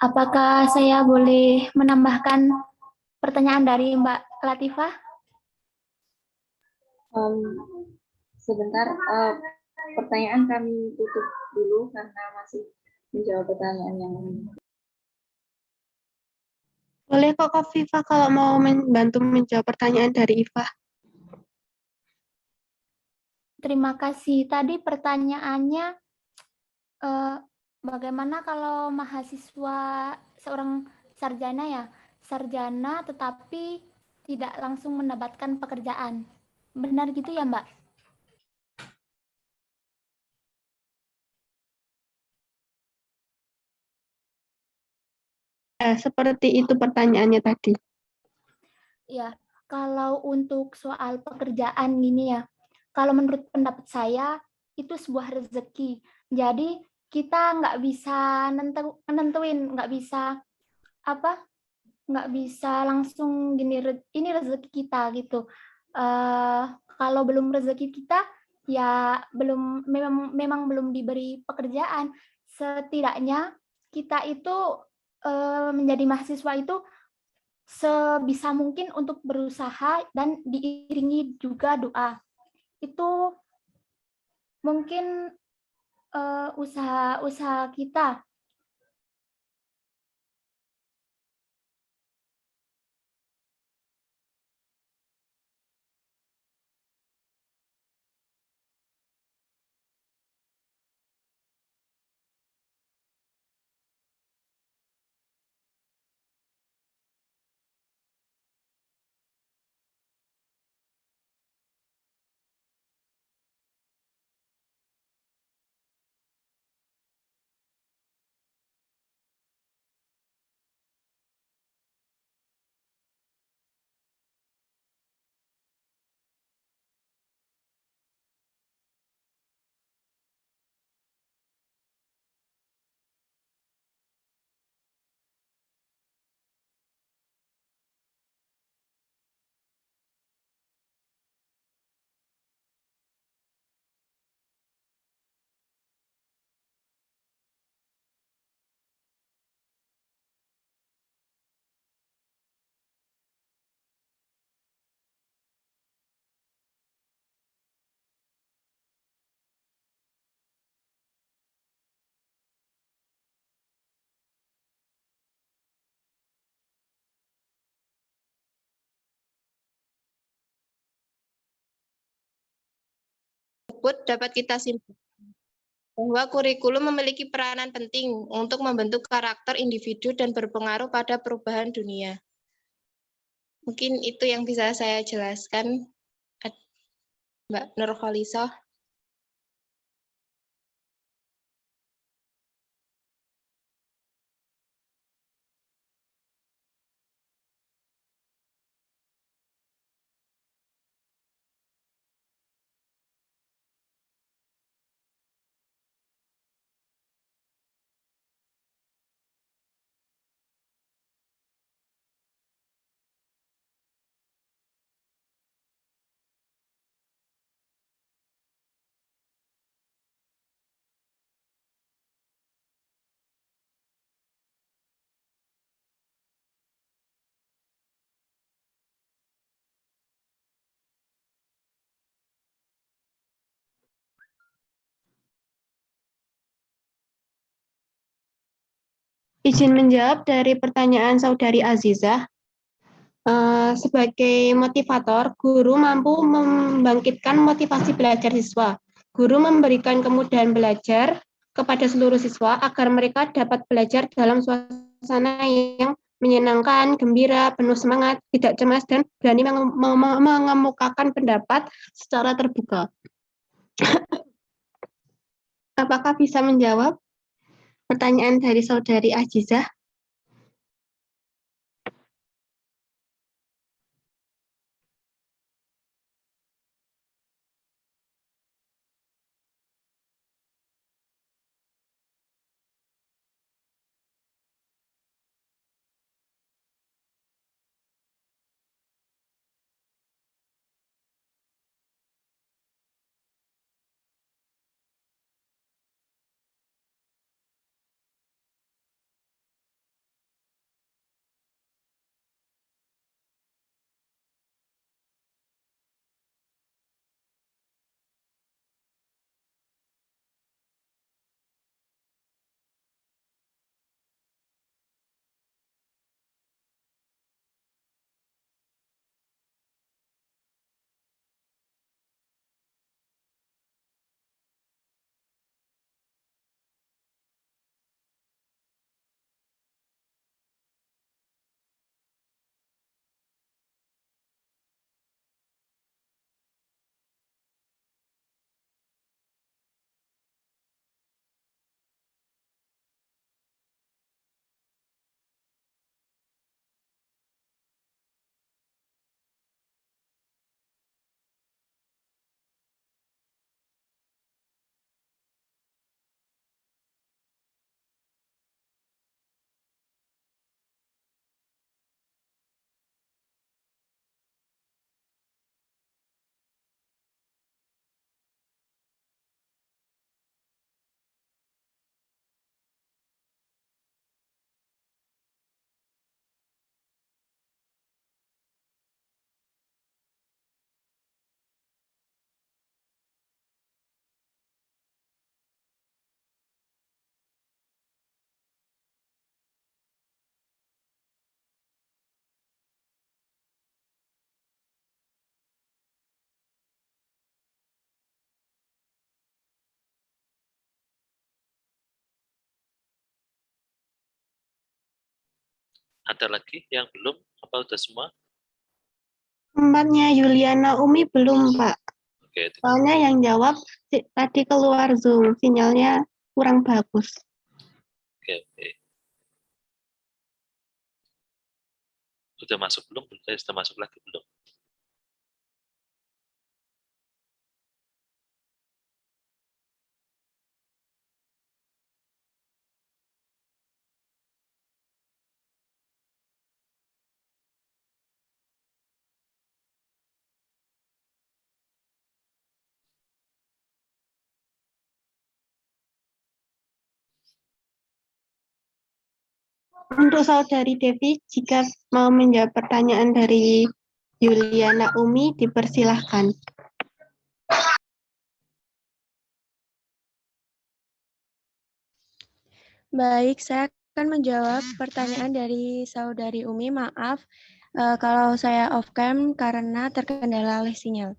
Apakah saya boleh menambahkan pertanyaan dari Mbak Latifah? Sebentar, pertanyaan kami tutup dulu karena masih menjawab pertanyaan yang lain. Boleh kok Kak Viva kalau mau membantu menjawab pertanyaan dari Iva. Terima kasih. Tadi pertanyaannya, bagaimana kalau mahasiswa seorang sarjana ya, sarjana tetapi tidak langsung mendapatkan pekerjaan. Benar gitu ya, Mbak? Ya, seperti itu pertanyaannya tadi. Ya, kalau untuk soal pekerjaan gini ya, kalau menurut pendapat saya itu sebuah rezeki. Jadi kita nggak bisa nentuin, nggak bisa apa, nggak bisa langsung gini ini rezeki kita gitu. Kalau belum rezeki kita ya belum memang belum diberi pekerjaan. Setidaknya kita itu menjadi mahasiswa itu sebisa mungkin untuk berusaha dan diiringi juga doa. Itu mungkin usaha kita. Dapat kita simpulkan bahwa kurikulum memiliki peranan penting untuk membentuk karakter individu dan berpengaruh pada perubahan dunia. Mungkin itu yang bisa saya jelaskan, Mbak Nurholisah. Izin menjawab dari pertanyaan Saudari Azizah. Sebagai motivator, guru mampu membangkitkan motivasi belajar siswa. Guru memberikan kemudahan belajar kepada seluruh siswa agar mereka dapat belajar dalam suasana yang menyenangkan, gembira, penuh semangat, tidak cemas, dan berani mengemukakan pendapat secara terbuka. Apakah bisa menjawab pertanyaan dari Saudari Azizah? Ada lagi yang belum? Apa udah semua? Tempatnya Yuliana Umi belum, Pak. Oke, Soalnya yang jawab tadi keluar Zoom, sinyalnya kurang bagus. oke. Sudah masuk belum? Sudah masuk lagi belum? Untuk saudari Devi, jika mau menjawab pertanyaan dari Yuliana Umi, dipersilahkan. Baik, saya akan menjawab pertanyaan dari saudari Umi. Maaf kalau saya off cam karena terkendala oleh sinyal.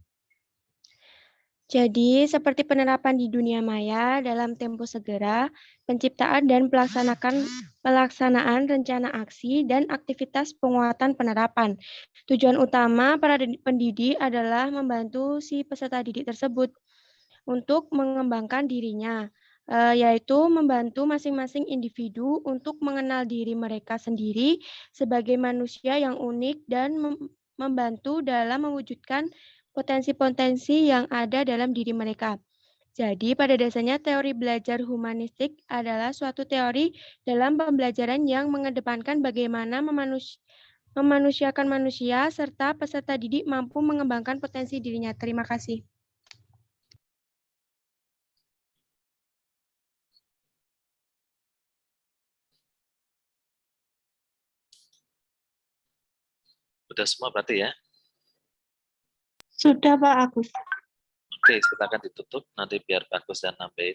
Jadi, seperti penerapan di dunia maya dalam tempo segera, penciptaan dan pelaksanaan rencana aksi dan aktivitas penguatan penerapan. Tujuan utama para pendidik adalah membantu si peserta didik tersebut untuk mengembangkan dirinya, yaitu membantu masing-masing individu untuk mengenal diri mereka sendiri sebagai manusia yang unik dan membantu dalam mewujudkan potensi-potensi yang ada dalam diri mereka. Jadi, pada dasarnya teori belajar humanistik adalah suatu teori dalam pembelajaran yang mengedepankan bagaimana memanusiakan manusia serta peserta didik mampu mengembangkan potensi dirinya. Terima kasih. Sudah semua berarti ya? Sudah, Pak Agus. Oke, silakan ditutup. Nanti biar Pak Agus yang nambahin.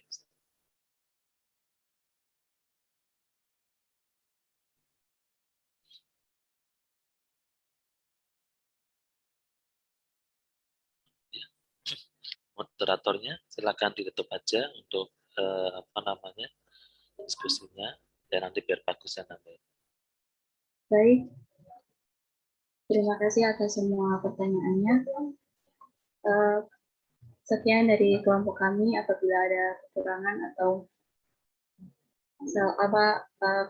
Moderatornya silakan ditutup aja untuk diskusinya, dan nanti biar Pak Agus yang nambahin. Baik, terima kasih atas semua pertanyaannya. Sekian dari kelompok kami. Apabila ada kekurangan atau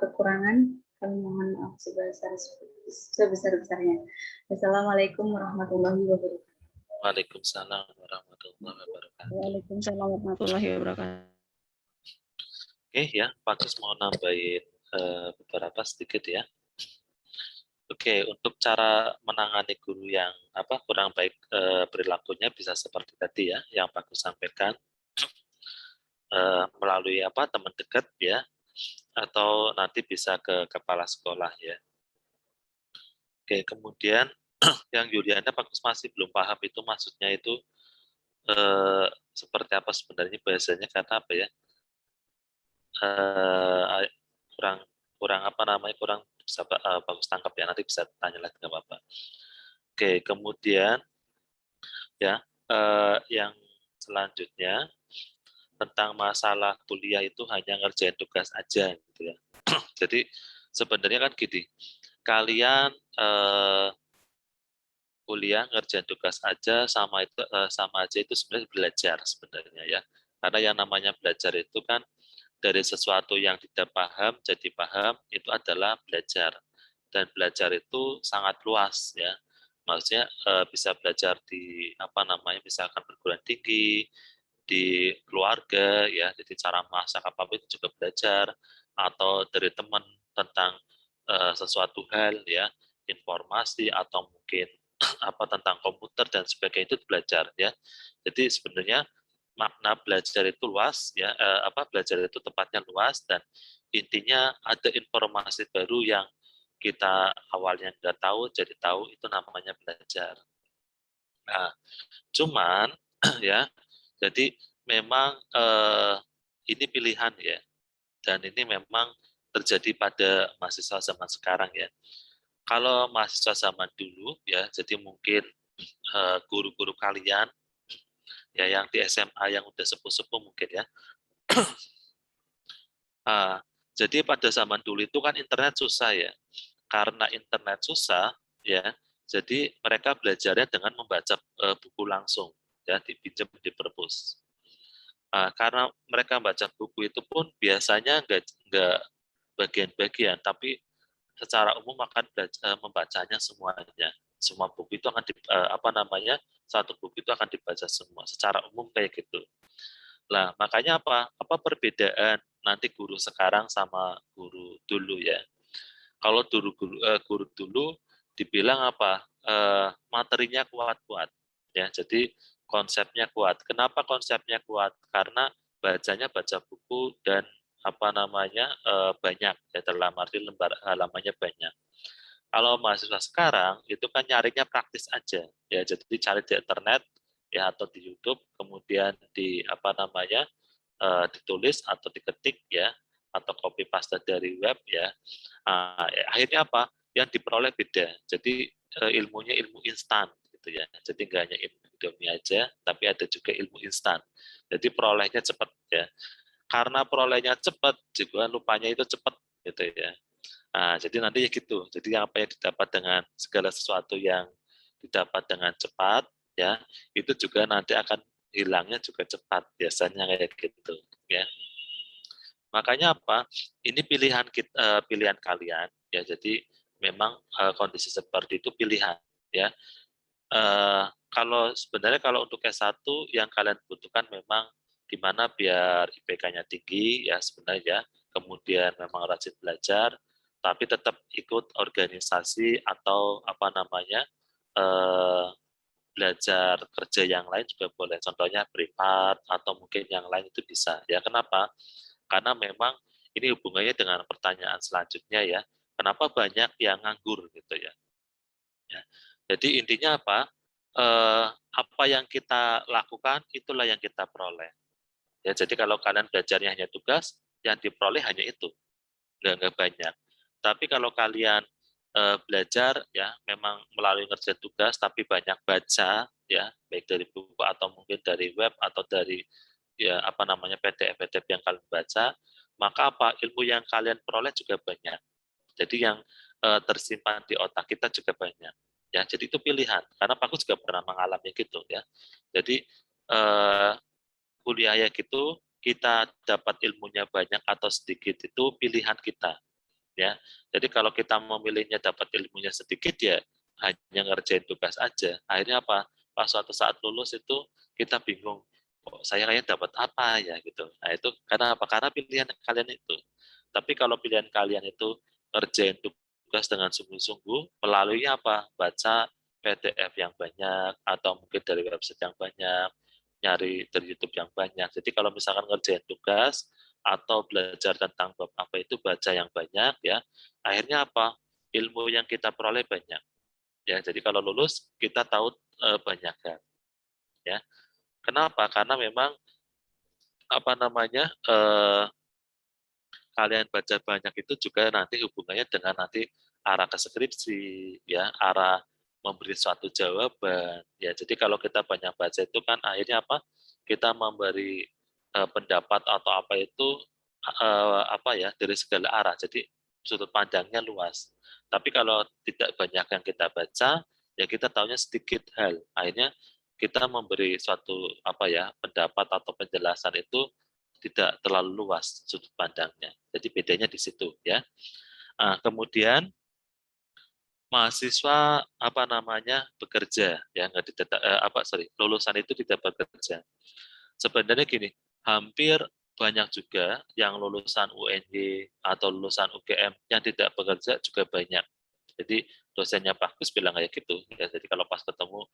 kekurangan, kami mohon maaf sebesar-besarnya. Wassalamualaikum warahmatullahi wabarakatuh. Waalaikumsalam warahmatullahi wabarakatuh. Waalaikumsalam warahmatullahi wabarakatuh. Oke ya, Pak Agus mau nambahin beberapa sedikit ya. Oke, untuk cara menangani guru yang kurang baik perilakunya bisa seperti tadi ya, yang Pak Agus sampaikan, melalui teman dekat ya, atau nanti bisa ke kepala sekolah ya. Oke, kemudian yang Yuliana Pak Agus masih belum paham itu maksudnya itu seperti apa sebenarnya bahasanya, karena apa ya, kurang bisa bagus tangkap ya, nanti bisa tanya lagi nggak apa-apa. Oke, kemudian ya yang selanjutnya tentang masalah kuliah itu hanya ngerjain tugas aja gitu ya. Jadi sebenarnya kan gini, kalian kuliah ngerjain tugas aja sama aja itu sebenarnya belajar sebenarnya ya. Karena yang namanya belajar itu kan dari sesuatu yang tidak paham jadi paham, itu adalah belajar. Dan belajar itu sangat luas ya. Maksudnya bisa belajar di misalkan perguruan tinggi, di keluarga ya, jadi cara masak apapun itu juga belajar, atau dari teman tentang sesuatu hal ya, informasi atau mungkin tentang komputer dan sebagainya, itu belajar ya. Jadi sebenarnya makna belajar itu luas ya, belajar itu tempatnya luas, dan intinya ada informasi baru yang kita awalnya nggak tahu jadi tahu, itu namanya belajar. Nah, cuman ya, jadi memang ini pilihan ya, dan ini memang terjadi pada mahasiswa zaman sekarang ya. Kalau mahasiswa zaman dulu ya, jadi mungkin guru-guru kalian ya yang di SMA yang udah sepuh-sepuh mungkin ya. Jadi pada zaman dulu itu kan internet susah ya. karena internet susah, ya, jadi mereka belajarnya dengan membaca buku langsung, ya, dipinjam di perpus. Karena mereka baca buku itu pun biasanya nggak bagian-bagian, tapi secara umum akan membacanya semuanya. Semua buku itu akan satu buku itu akan dibaca semua. Secara umum kayak gitu. Lah, makanya apa perbedaan nanti guru sekarang sama guru dulu ya? Kalau guru dulu dibilang materinya kuat-kuat ya. Jadi konsepnya kuat. Kenapa konsepnya kuat? Karena bacanya baca buku dan banyak ya, dalam arti lembar halamannya banyak. Kalau mahasiswa sekarang itu kan nyarinya praktis aja ya, jadi cari di internet ya atau di YouTube, kemudian ditulis atau diketik ya, atau copy paste dari web ya. Akhirnya yang diperoleh beda. Jadi ilmunya ilmu instan gitu ya. Jadi nggak hanya ilmu Indomie aja, tapi ada juga ilmu instan. Jadi perolehnya cepat ya. Karena perolehnya cepat, juga lupanya itu cepat gitu ya. Jadi nanti ya gitu. Jadi apa yang didapat dengan segala sesuatu yang didapat dengan cepat ya, itu juga nanti akan hilangnya juga cepat, biasanya kayak gitu ya. Makanya ini pilihan kalian ya. Jadi memang kondisi seperti itu pilihan ya. Kalau untuk S1 yang kalian butuhkan memang gimana biar IPK-nya tinggi ya sebenarnya, kemudian memang rajin belajar, tapi tetap ikut organisasi atau belajar kerja yang lain juga boleh. Contohnya privat atau mungkin yang lain itu bisa. Ya kenapa? Karena memang ini hubungannya dengan pertanyaan selanjutnya ya. Kenapa banyak yang nganggur gitu ya? Jadi intinya apa yang kita lakukan itulah yang kita peroleh. Ya, jadi kalau kalian belajarnya hanya tugas, yang diperoleh hanya itu, nggak banyak. Tapi kalau kalian belajar ya memang melalui ngerjain tugas, tapi banyak baca ya, baik dari buku atau mungkin dari web atau dari PDF yang kalian baca, maka ilmu yang kalian peroleh juga banyak. Jadi yang tersimpan di otak kita juga banyak. Ya, jadi itu pilihan. Karena aku juga pernah mengalami gitu ya. Jadi kuliah ya gitu, kita dapat ilmunya banyak atau sedikit itu pilihan kita ya. Jadi kalau kita memilihnya dapat ilmunya sedikit ya hanya ngerjain tugas aja. Akhirnya pas suatu saat lulus itu kita bingung, kok saya kayaknya dapat apa ya gitu. Nah itu karena Karena pilihan kalian itu. Tapi kalau pilihan kalian itu ngerjain tugas dengan sungguh-sungguh melalui baca PDF yang banyak atau mungkin dari website yang banyak, nyari dari YouTube yang banyak. Jadi kalau misalkan ngerjain tugas atau belajar tentang bab apa itu baca yang banyak ya, akhirnya ilmu yang kita peroleh banyak. Ya, jadi kalau lulus kita tahu banyak kan. Ya. Kenapa? Karena memang kalian baca banyak itu juga nanti hubungannya dengan nanti arah ke skripsi ya, arah memberi suatu jawaban ya. Jadi kalau kita banyak baca itu kan akhirnya kita memberi pendapat atau dari segala arah. Jadi sudut pandangnya luas. Tapi kalau tidak banyak yang kita baca ya kita tahunya sedikit hal. Akhirnya kita memberi suatu pendapat atau penjelasan itu tidak terlalu luas sudut pandangnya. Jadi bedanya di situ ya. Kemudian mahasiswa bekerja ya, lulusan itu tidak bekerja. Sebenarnya gini, hampir banyak juga yang lulusan UNY atau lulusan UGM yang tidak bekerja juga banyak. Jadi dosennya bagus bilang kayak gitu ya. Jadi kalau pas ketemu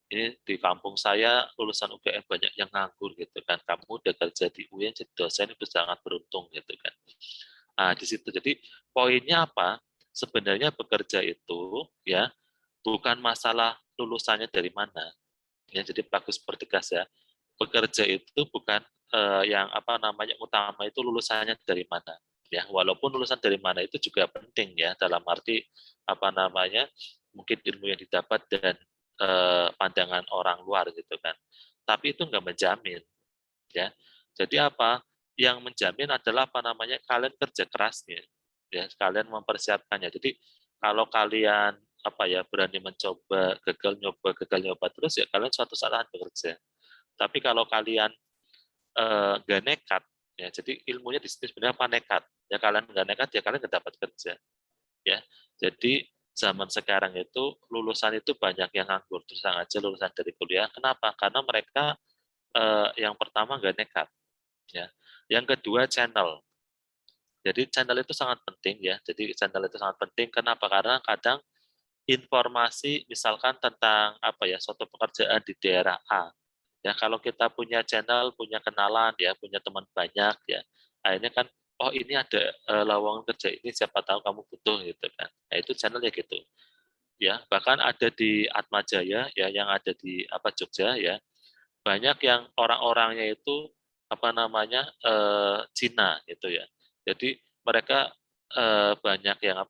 ini di kampung saya lulusan UGM banyak yang nganggur gitu kan. Kamu udah kerja di UIN jadi dosen itu sangat beruntung gitu kan. Di situ. Jadi poinnya sebenarnya bekerja itu ya bukan masalah lulusannya dari mana. Ya, jadi bagus pertegas ya. Bekerja itu bukan yang utama itu lulusannya dari mana. Ya, walaupun lulusan dari mana itu juga penting ya dalam arti mungkin ilmu yang didapat dan pandangan orang luar gitu kan. Tapi itu nggak menjamin ya. Jadi yang menjamin adalah kalian kerja kerasnya ya, kalian mempersiapkannya. Jadi kalau kalian berani mencoba, gagal nyoba terus, ya kalian suatu saat akan bekerja. Tapi kalau kalian nggak nekat, ya jadi ilmunya di sini sebenarnya apa, nekat. Ya kalian nggak nekat, ya kalian nggak dapat kerja. Ya, jadi zaman sekarang itu lulusan itu banyak yang nganggur terus aja lulusan dari kuliah. Kenapa? Karena mereka yang pertama nggak nekat. Ya, yang kedua channel. Jadi channel itu sangat penting ya. Jadi channel itu sangat penting. Kenapa? Karena kadang informasi misalkan tentang suatu pekerjaan di daerah A. Ya kalau kita punya channel, punya kenalan ya, punya teman banyak ya. Akhirnya kan oh ini ada lowongan kerja ini, siapa tahu kamu butuh gitu kan. Nah, itu channelnya gitu. Ya, bahkan ada di Atmajaya ya yang ada di Jogja ya. Banyak yang orang-orangnya itu Cina gitu ya. Jadi mereka banyak yang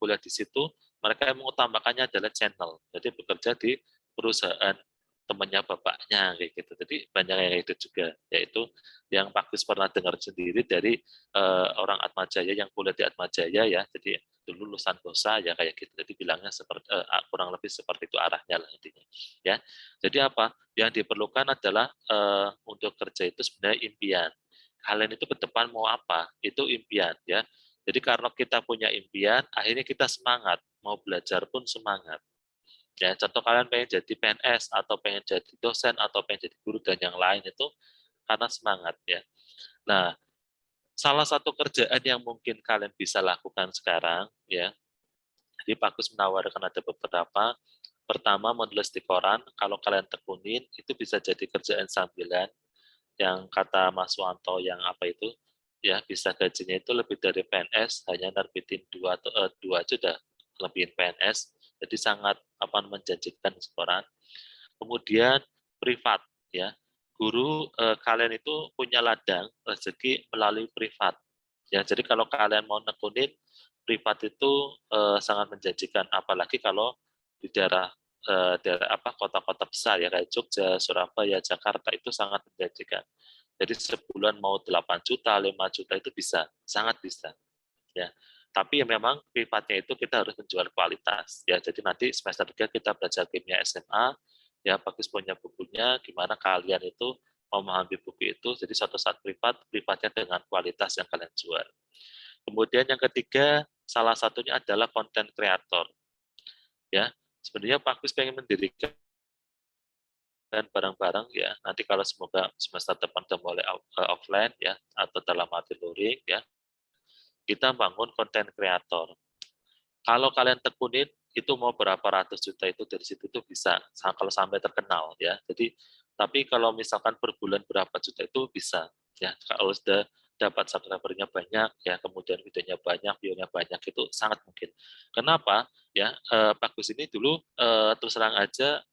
kuliah di situ, mereka yang mengutamakannya adalah channel. Jadi bekerja di perusahaan temannya bapaknya kayak gitu. Jadi banyak yang itu juga, yaitu yang Pak Gus pernah dengar sendiri dari orang Atmajaya yang kuliah di Atmajaya ya. Jadi dulu lulusan dosa ya kayak gitu. Jadi bilangnya seperti kurang lebih seperti itu arahnya lah intinya. Ya. Jadi apa? Yang diperlukan adalah untuk kerja itu sebenarnya impian. Kalian itu ke depan mau apa? Itu impian ya. Jadi karena kita punya impian, akhirnya kita semangat. Mau belajar pun semangat. Ya, contoh kalian pengen jadi PNS atau pengen jadi dosen atau pengen jadi guru dan yang lain itu karena semangat ya. Nah, salah satu kerjaan yang mungkin kalian bisa lakukan sekarang ya. Jadi Pak Gus menawarkan ada beberapa. Pertama, menulis di koran. Kalau kalian tekunin, itu bisa jadi kerjaan sambilan. Yang kata Mas Wanto yang ya bisa gajinya itu lebih dari PNS, hanya nerbitin dua aja udah lebihin PNS. Jadi sangat menjanjikan koran. Kemudian privat ya. Guru kalian itu punya ladang rezeki melalui privat. Ya, jadi kalau kalian mau nekunin privat itu sangat menjanjikan, apalagi kalau di daerah kota-kota besar ya kayak Jogja, Surabaya, Jakarta itu sangat menjanjikan. Jadi sebulan mau 8 juta, 5 juta itu bisa, sangat bisa. Ya. Tapi ya memang privatnya itu kita harus menjual kualitas. Ya, jadi nanti semester 3 kita belajar kimia SMA, ya bagus punya bukunya, gimana kalian itu memahami buku itu, jadi suatu saat privatnya dengan kualitas yang kalian jual. Kemudian yang ketiga, salah satunya adalah konten kreator. Ya, sebenarnya Pak Gus pengen mendirikan bareng-bareng ya. Nanti kalau semoga semester depan sudah mulai offline ya atau dalam arti luring ya, kita bangun konten kreator. Kalau kalian tekunin itu mau berapa ratus juta itu dari situ tuh bisa kalau sampai terkenal ya. Jadi tapi kalau misalkan per bulan berapa juta itu bisa ya. Kalau sudah dapat subscribernya banyak ya, kemudian videonya banyak, view-nya banyak, itu sangat mungkin. Kenapa? Ya, Pak Gus ini dulu terus terang aja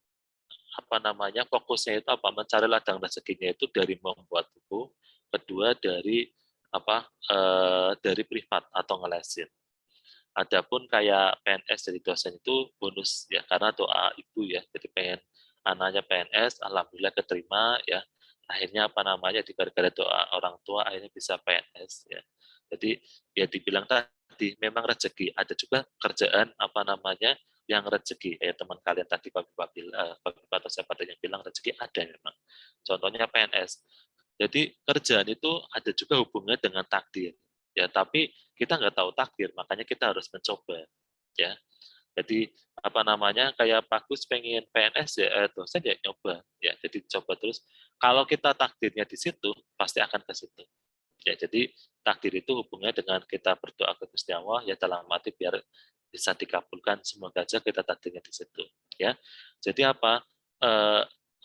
fokusnya itu mencari ladang rezekinya itu dari membuat buku, kedua dari dari privat atau ngelesin. Adapun kayak PNS jadi dosen itu bonus ya, karena doa ibu ya, jadi pengen anaknya PNS, alhamdulillah keterima ya, akhirnya di gara-gara doa orang tua akhirnya bisa PNS ya. Jadi ya dibilang tadi memang rezeki, ada juga kerjaan yang rezeki, teman kalian tadi Bapak atau siapa yang bilang rezeki ada memang. Contohnya PNS. Jadi kerjaan itu ada juga hubungannya dengan takdir. Ya, tapi kita nggak tahu takdir, makanya kita harus mencoba. Ya, jadi kayak Pak Gus pengen PNS ya dosen ya nyoba. Ya, jadi coba terus. Kalau kita takdirnya di situ, pasti akan ke situ. Ya, jadi takdir itu hubungannya dengan kita berdoa ke Gusti Allah ya dalam arti biar bisa dikabulkan, semoga aja kita takdirnya di situ. Ya, jadi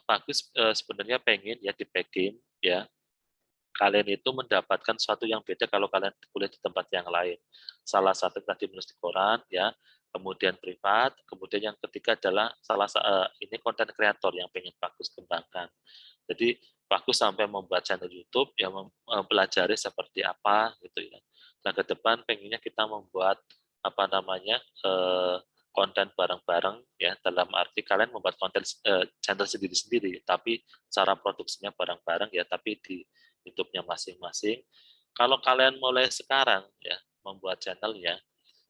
Pak Gus sebenarnya pengen ya di Peking ya kalian itu mendapatkan sesuatu yang beda kalau kalian kuliah di tempat yang lain. Salah satu tadi menulis di koran, ya, kemudian privat, kemudian yang ketiga adalah ini konten kreator yang pengen Pak Gus kembangkan. Jadi Pak Gus sampai membuat channel YouTube yang mempelajari seperti apa gitu ya. Nah ke depan pengennya kita membuat konten bareng-bareng ya, dalam arti kalian membuat konten channel sendiri-sendiri, tapi cara produksinya bareng-bareng ya, tapi di YouTube-nya masing-masing. Kalau kalian mulai sekarang ya membuat channelnya,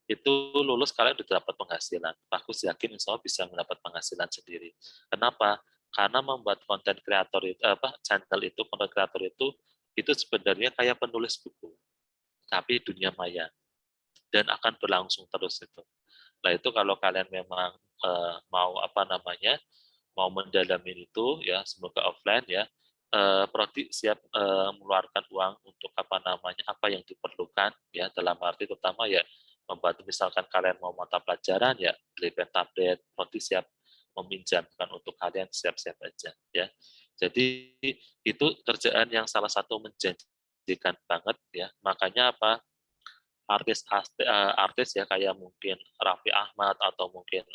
itu lulus kalian sudah dapat penghasilan. Aku yakin insya Allah bisa mendapat penghasilan sendiri. Kenapa? Karena membuat konten kreator itu channel itu, konten kreator itu sebenarnya kayak penulis buku, tapi dunia maya dan akan berlangsung terus itu. Nah itu kalau kalian memang mau mau mendalami itu ya, semoga offline ya. Prodi siap mengeluarkan uang untuk apa yang diperlukan ya, dalam arti terutama ya membantu, misalkan kalian mau mata pelajaran ya beli pen tablet, Prodi siap meminjamkan untuk kalian, siap-siap aja ya. Jadi itu kerjaan yang salah satu menjanjikan banget ya. Makanya artis ya kayak mungkin Raffi Ahmad atau mungkin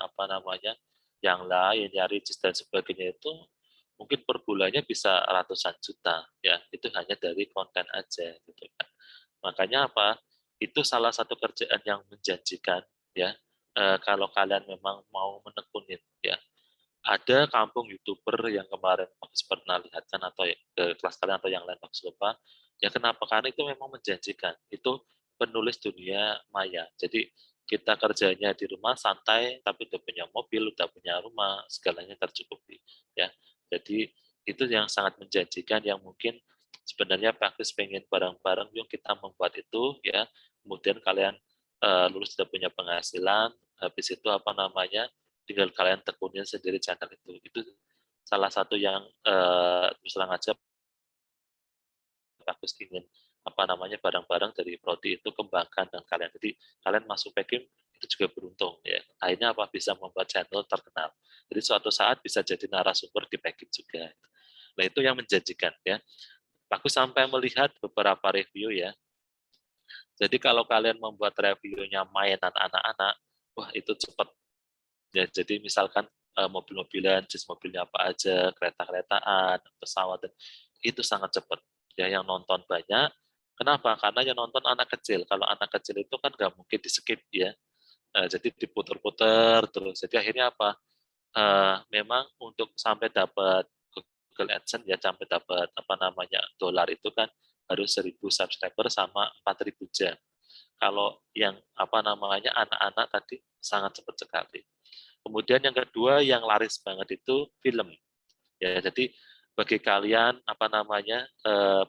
yang lain ya, Ricis dan sebagainya itu mungkin per bulannya bisa ratusan juta ya, itu hanya dari konten aja gitu kan. Makanya itu salah satu kerjaan yang menjanjikan ya, kalau kalian memang mau menekunin ya. Ada kampung YouTuber yang kemarin pernah lihat kan, atau ke kelas kalian atau yang lain lupa ya, kenapa? Karena itu memang menjanjikan, itu penulis dunia maya. Jadi kita kerjanya di rumah santai, tapi udah punya mobil, udah punya rumah, segalanya tercukupi ya. Jadi itu yang sangat menjanjikan, yang mungkin sebenarnya praktis pengen bareng-bareng yuk kita membuat itu ya. Kemudian kalian lulus sudah punya penghasilan, habis itu tinggal kalian tekunin sendiri channel itu. Itu salah satu yang terus terang aja bagus, ingin barang-barang dari prodi itu kembangkan dan kalian. Jadi kalian masuk PKIM itu juga beruntung ya. Akhirnya bisa membuat channel terkenal. Jadi suatu saat bisa jadi narasumber di PKIM juga. Nah itu yang menjanjikan ya. Aku sampai melihat beberapa review ya. Jadi kalau kalian membuat reviewnya mainan anak-anak, wah itu cepat. Ya, jadi misalkan mobil-mobilan, jenis mobilnya apa aja, kereta-keretaan, pesawat, itu sangat cepat. Ya, yang nonton banyak. Kenapa? Karena yang nonton anak kecil. Kalau anak kecil itu kan nggak mungkin di skip ya. Jadi diputer-puter terus. Jadi akhirnya memang untuk sampai dapat Google AdSense ya, sampai dapat dolar itu kan harus 1.000 subscriber sama 4.000 jam. Kalau yang anak-anak tadi sangat cepat sekali. Kemudian yang kedua yang laris banget itu film. Ya, jadi bagi kalian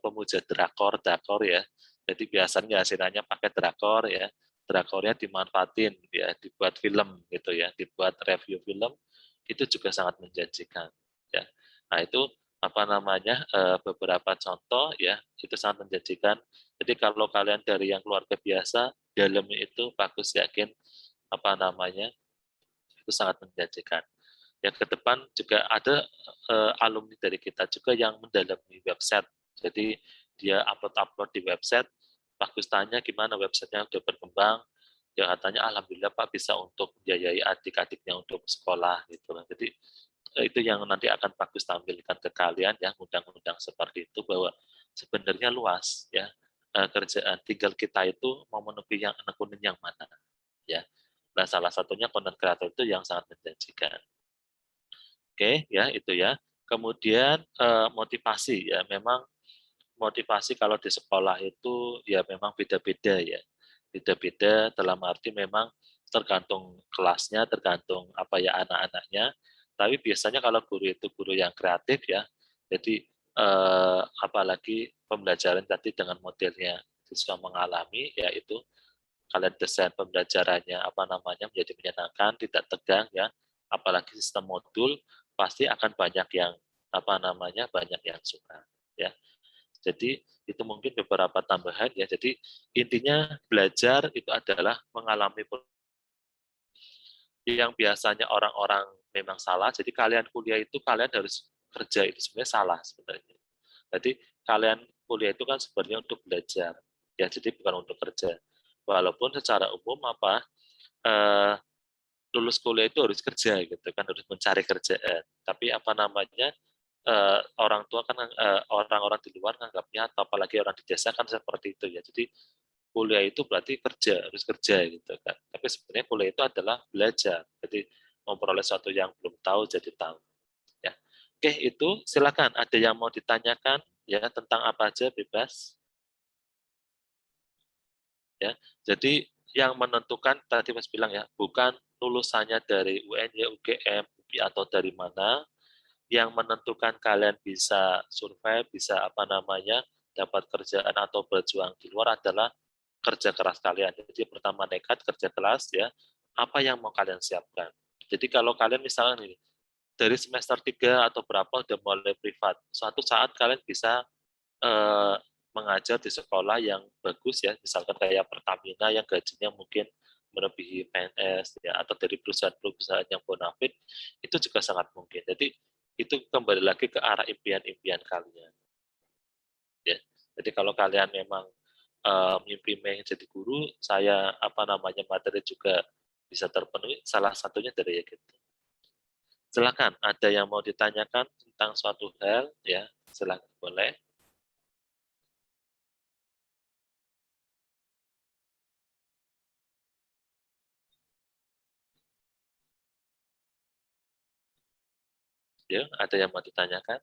pemuja drakor ya. Jadi biasanya hasilnya pakai drakor ya. Drakornya dimanfaatin ya, dibuat film gitu ya, dibuat review film, itu juga sangat menjanjikan ya. Nah, itu beberapa contoh ya, itu sangat menjanjikan. Jadi kalau kalian dari yang keluarga biasa, dalam itu bagus, yakin itu sangat menjanjikan. Ya, ke depan juga ada alumni dari kita juga yang mendalami website. Jadi dia upload di website, bagus tanya gimana websitenya udah berkembang. Ya katanya alhamdulillah Pak bisa untuk membiayai adik-adiknya untuk sekolah gitu. Jadi itu yang nanti akan bagus tampilkan ke kalian ya, undang-undang seperti itu, bahwa sebenarnya luas ya kerjaan, tinggal kita itu mau menekunin yang mana ya. Nah, salah satunya konten kreator itu yang sangat menjanjikan. Oke, ya itu ya. Kemudian motivasi ya, memang motivasi kalau di sekolah itu ya memang beda-beda ya. Beda-beda dalam arti memang tergantung kelasnya, tergantung anak-anaknya. Tapi biasanya kalau guru itu guru yang kreatif ya. Jadi apalagi pembelajaran tadi dengan modelnya siswa mengalami, yaitu kalian desain pembelajarannya menjadi menyenangkan, tidak tegang ya. Apalagi sistem modul, pasti akan banyak yang banyak yang suka ya. Jadi itu mungkin beberapa tambahan ya. Jadi intinya belajar itu adalah mengalami yang biasanya orang-orang memang salah. Jadi kalian kuliah itu kalian harus kerja, itu sebenarnya salah sebenarnya. Jadi kalian kuliah itu kan sebenarnya untuk belajar ya. Jadi bukan untuk kerja. Walaupun secara umum lulus kuliah itu harus kerja gitu kan, harus mencari kerjaan. Tapi orang tua kan orang-orang di luar nganggapnya, atau apalagi orang di desa kan seperti itu ya. Jadi kuliah itu berarti kerja, harus kerja gitu kan. Tapi sebenarnya kuliah itu adalah belajar. Jadi memperoleh sesuatu yang belum tahu jadi tahu. Ya. Oke, itu silakan. Ada yang mau ditanyakan ya tentang apa aja, bebas. Ya. Jadi yang menentukan tadi Mas bilang ya, bukan lulusannya dari UNY, UGM, UPI atau dari mana, yang menentukan kalian bisa survive, bisa apa namanya, dapat kerjaan atau berjuang di luar adalah kerja keras kalian. Jadi pertama nekat kerja keras ya, apa yang mau kalian siapkan. Jadi kalau kalian misalnya nih, dari semester 3 atau berapa udah mulai privat, suatu saat kalian bisa mengajar di sekolah yang bagus ya, misalkan kayak Pertamina yang gajinya mungkin melebihi PNS ya, atau dari perusahaan-perusahaan yang bonafit, itu juga sangat mungkin. Jadi itu kembali lagi ke arah impian-impian kalian. Ya. Jadi kalau kalian memang mimpi pengen jadi guru, saya apa namanya materi juga bisa terpenuhi. Salah satunya dari ya gitu. Silakan, ada yang mau ditanyakan tentang suatu hal ya, silakan boleh. Ya, ada yang mau ditanyakan?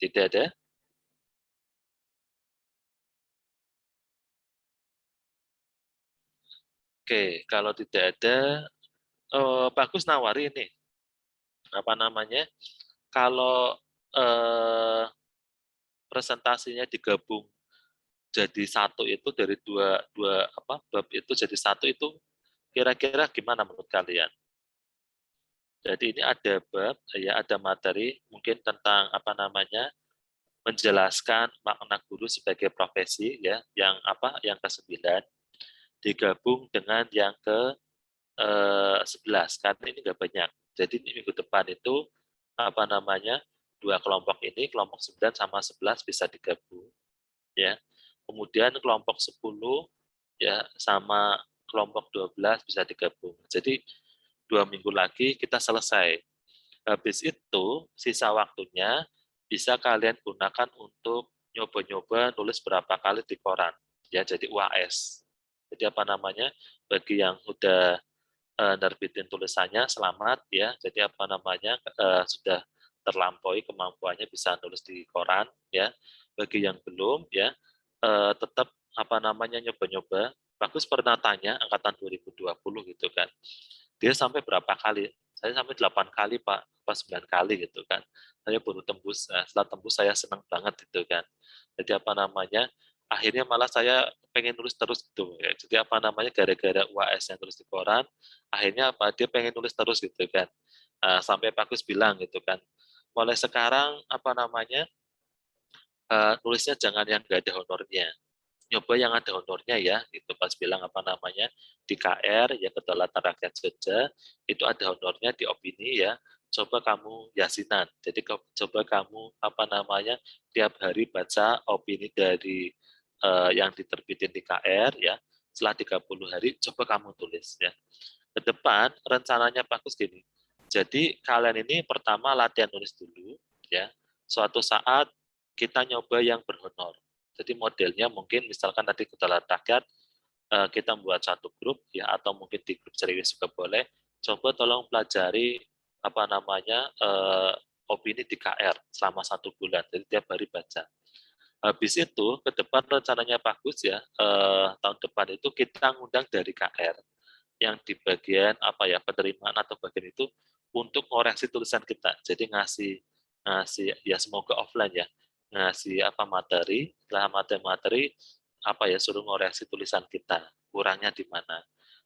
Tidak ada? Oke, kalau tidak ada, bagus nawari nih. Apa namanya? Kalau presentasinya digabung jadi satu itu dari dua apa bab itu jadi satu itu kira-kira gimana menurut kalian? Jadi ini ada bab ya ada materi mungkin tentang apa namanya menjelaskan makna guru sebagai profesi ya yang apa yang ke-9 digabung dengan yang ke-11 karena ini nggak banyak. Jadi minggu depan itu apa namanya dua kelompok ini kelompok 9 sama 11 bisa digabung ya. Kemudian kelompok 10 ya sama kelompok 12 bisa digabung. Jadi 2 minggu lagi kita selesai. Habis itu sisa waktunya bisa kalian gunakan untuk nyoba-nyoba nulis berapa kali di koran. Ya, jadi UAS. Jadi apa namanya? Bagi yang udah nerbitin tulisannya selamat ya. Jadi apa namanya? Sudah terlampaui kemampuannya bisa nulis di koran ya. Bagi yang belum ya tetap apa namanya nyoba-nyoba. Bagus pernah tanya angkatan 2020 gitu kan. Dia sampai berapa kali? Saya sampai 8 kali Pak, pas 9 kali gitu kan. Saya baru tembus, setelah tembus saya senang banget gitu kan. Jadi apa namanya, akhirnya malah saya pengen nulis terus gitu. Ya. Jadi apa namanya, gara-gara UAS yang tulis di koran, akhirnya apa dia pengen nulis terus gitu kan. Sampai Pak Gus bilang gitu kan, mulai sekarang apa namanya, nulisnya jangan yang nggak ada honornya. Nyoba yang ada honornya ya, itu pas bilang apa namanya, di KR, ya Kedaulatan Rakyat Jogja, itu ada honornya di opini ya, coba kamu yasinan. Jadi coba kamu apa namanya, tiap hari baca opini dari yang diterbitin di KR ya, setelah 30 hari coba kamu tulis ya. Ke depan rencananya bagus gini. Jadi kalian ini pertama latihan nulis dulu ya. Suatu saat kita nyoba yang berhonor. Jadi modelnya mungkin misalkan tadi Kedaulatan Rakyat kita membuat satu grup ya atau mungkin di grup ceriwis juga boleh. Coba tolong pelajari apa namanya opini di KR selama 1 bulan. Jadi tiap hari baca. Habis itu ke depan rencananya bagus ya tahun depan itu kita ngundang dari KR yang di bagian apa ya penerimaan atau bagian itu untuk koreksi tulisan kita. Jadi ngasih ya semoga offline ya ngasih apa materi, setelah materi apa ya suruh ngoreksi tulisan kita kurangnya di mana.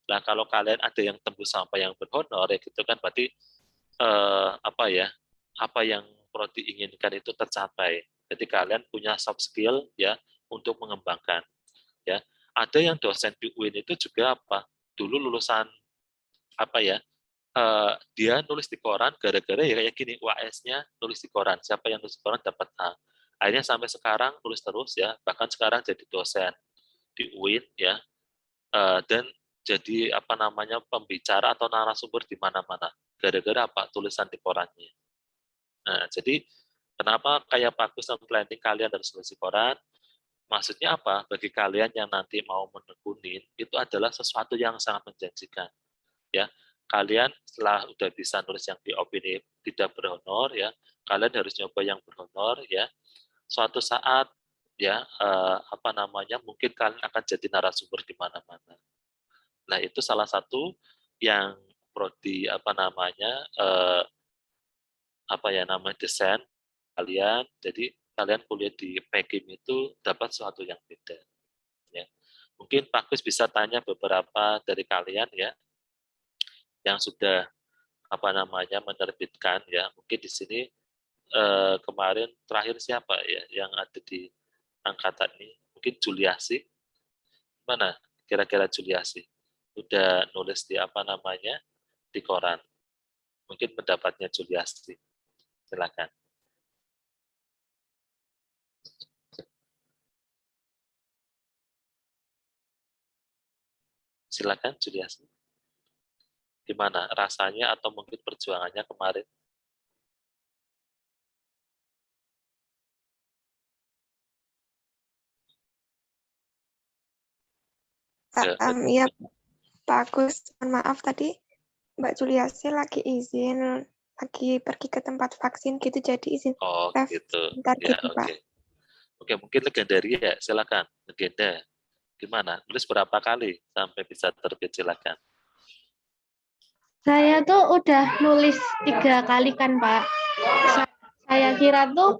Nah kalau kalian ada yang tembus sampai yang berhonor ya gitu kan berarti apa yang prodi inginkan itu tercapai. Jadi kalian punya soft skill ya untuk mengembangkan ya. Ada yang dosen di UIN itu juga apa dulu lulusan apa ya dia nulis di koran gara-gara ya kayak gini UAS-nya nulis di koran siapa yang nulis di koran dapat A akhirnya sampai sekarang tulis terus ya bahkan sekarang jadi dosen di UIN ya dan jadi apa namanya pembicara atau narasumber di mana-mana gara-gara apa tulisan di korannya. Nah jadi kenapa kayak bagus planning kalian harus nulis di koran. Maksudnya apa? Bagi kalian yang nanti mau menekunin, itu adalah sesuatu yang sangat menjanjikan. Ya, kalian setelah udah bisa nulis yang di opini tidak berhonor, ya, kalian harus nyoba yang berhonor, ya. suatu saat ya mungkin kalian akan jadi narasumber di mana-mana. Nah, itu salah satu yang prodi desain kalian. Jadi kalian kuliah di PKIM itu dapat sesuatu yang beda. Ya. Mungkin Pak Gus bisa tanya beberapa dari kalian ya yang sudah menerbitkan ya. Mungkin di sini kemarin terakhir siapa ya yang ada di angkatan ini? Mungkin Juliasi. Mana kira-kira Juliasi? Udah nulis di di koran. Mungkin pendapatnya Juliasi. Silakan. Silakan Juliasi. Gimana rasanya atau mungkin perjuangannya kemarin? Ya, Pak Agus, mohon maaf tadi Mbak Juliasi lagi izin, lagi pergi ke tempat vaksin gitu, jadi izin Oh gitu. bentar Ya, gitu, Pak. Oke, mungkin Legendaria, silakan. Legenda, gimana? Nulis berapa kali sampai bisa terbit? Silakan. Saya tuh udah nulis 3 kali kan, Pak. Saya kira tuh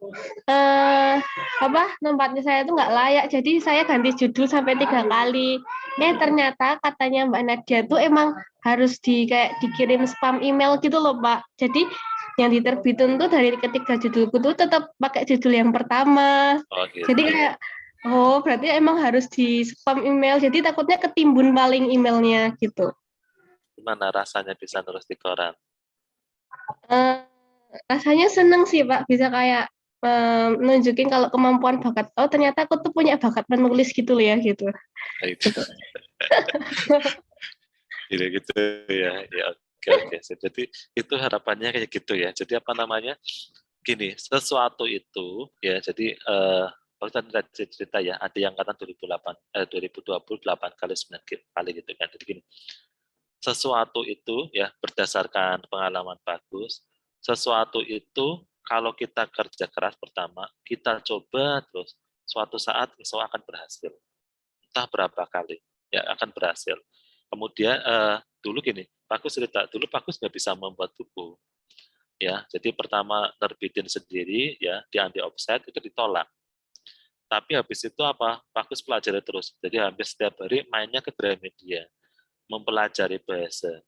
tempatnya saya tuh nggak layak, jadi saya ganti judul sampai 3 kali. Ternyata katanya Mbak Nadia tuh emang harus dikirim spam email gitu loh, Pak. Jadi yang diterbitin tuh dari ketiga judulku tuh tetap pakai judul yang pertama. Oh, gitu. Jadi kayak berarti emang harus di spam email. Jadi takutnya ketimbun paling emailnya gitu. Gimana rasanya bisa nulis di koran? Rasanya seneng sih Pak, bisa kayak nunjukin kalau kemampuan bakat. Oh ternyata aku tuh punya bakat menulis gitu loh ya gitu. Nah, itu. gitu ya. Ya oke. Jadi itu harapannya kayak gitu ya. Jadi gini, sesuatu itu ya. Jadi kalau kita cerita ya, ada yang angkatan 2020 8 kali 9 kali gitu kan. Jadi gini, sesuatu itu ya berdasarkan pengalaman bagus, sesuatu itu kalau kita kerja keras pertama, kita coba terus, suatu saat insya Allah akan berhasil. Entah berapa kali, ya akan berhasil. Kemudian dulu gini, Bagus cerita, dulu Bagus nggak bisa membuat buku. Ya, jadi pertama nerbitin sendiri, ya di anti offset itu ditolak. Tapi habis itu apa? Bagus pelajari terus. Jadi hampir setiap hari mainnya ke Gramedia, mempelajari bahasa.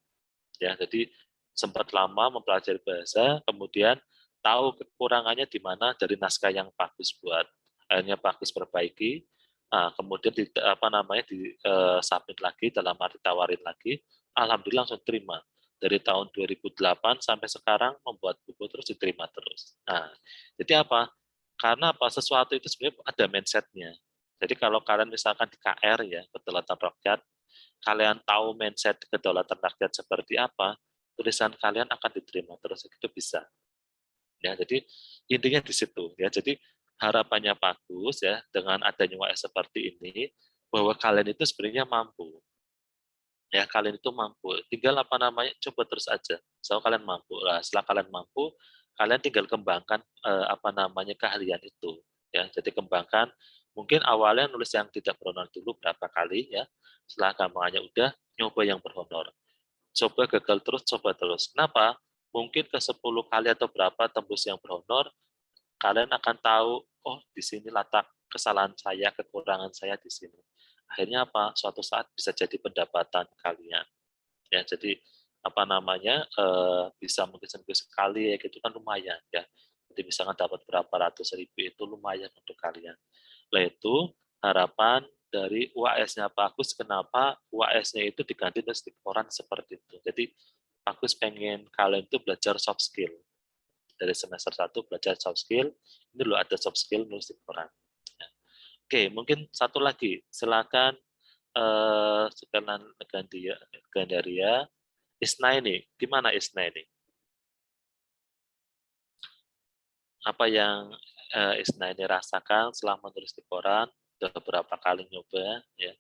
Ya, jadi sempat lama mempelajari bahasa, kemudian tahu kekurangannya di mana dari naskah yang Bagus buat. Akhirnya Bagus perbaiki, kemudian submit lagi dalam arti tawarin lagi. Alhamdulillah langsung terima. Dari tahun 2008 sampai sekarang membuat buku terus diterima terus. Nah, jadi apa? Karena sesuatu itu sebenarnya ada mindset-nya. Jadi kalau kalian misalkan di KR ya, kedaulatan rakyat, kalian tahu mindset kedaulatan rakyat seperti apa, tulisan kalian akan diterima terus, itu bisa. Ya, jadi intinya di situ ya. Jadi harapannya bagus ya dengan adanya UAS seperti ini, bahwa kalian itu sebenarnya mampu. Ya, kalian itu mampu. Tinggal coba terus aja. So kalian mampu. Lah, setelah kalian mampu, kalian tinggal kembangkan keahlian itu. Ya, jadi kembangkan. Mungkin awalnya nulis yang tidak berhonor dulu berapa kali ya. Setelah gampangannya udah, nyoba yang berhonor. Coba gagal terus, coba terus. Kenapa? Mungkin ke 10 kali atau berapa tembus yang berhonor, kalian akan tahu, oh di sini letak kesalahan saya, kekurangan saya di sini. Akhirnya apa? Suatu saat bisa jadi pendapatan kalian. Ya, jadi bisa mungkin seminggu sekali ya gitu kan lumayan ya. Jadi misalkan dapat berapa ratus ribu itu lumayan untuk kalian. Nah itu harapan dari UAS-nya Bagus, kenapa UAS-nya itu diganti dengan koran seperti itu. Jadi Bagus pengen kalian itu belajar soft skill. Dari semester 1 belajar soft skill, ini loh ada soft skill nulis di koran. Ya. Oke, mungkin satu lagi, silakan sekalian Gandaria. Isna ini, gimana Isna ini? Apa yang Isna ini rasakan setelah menulis di koran, sudah beberapa kali nyoba, ya.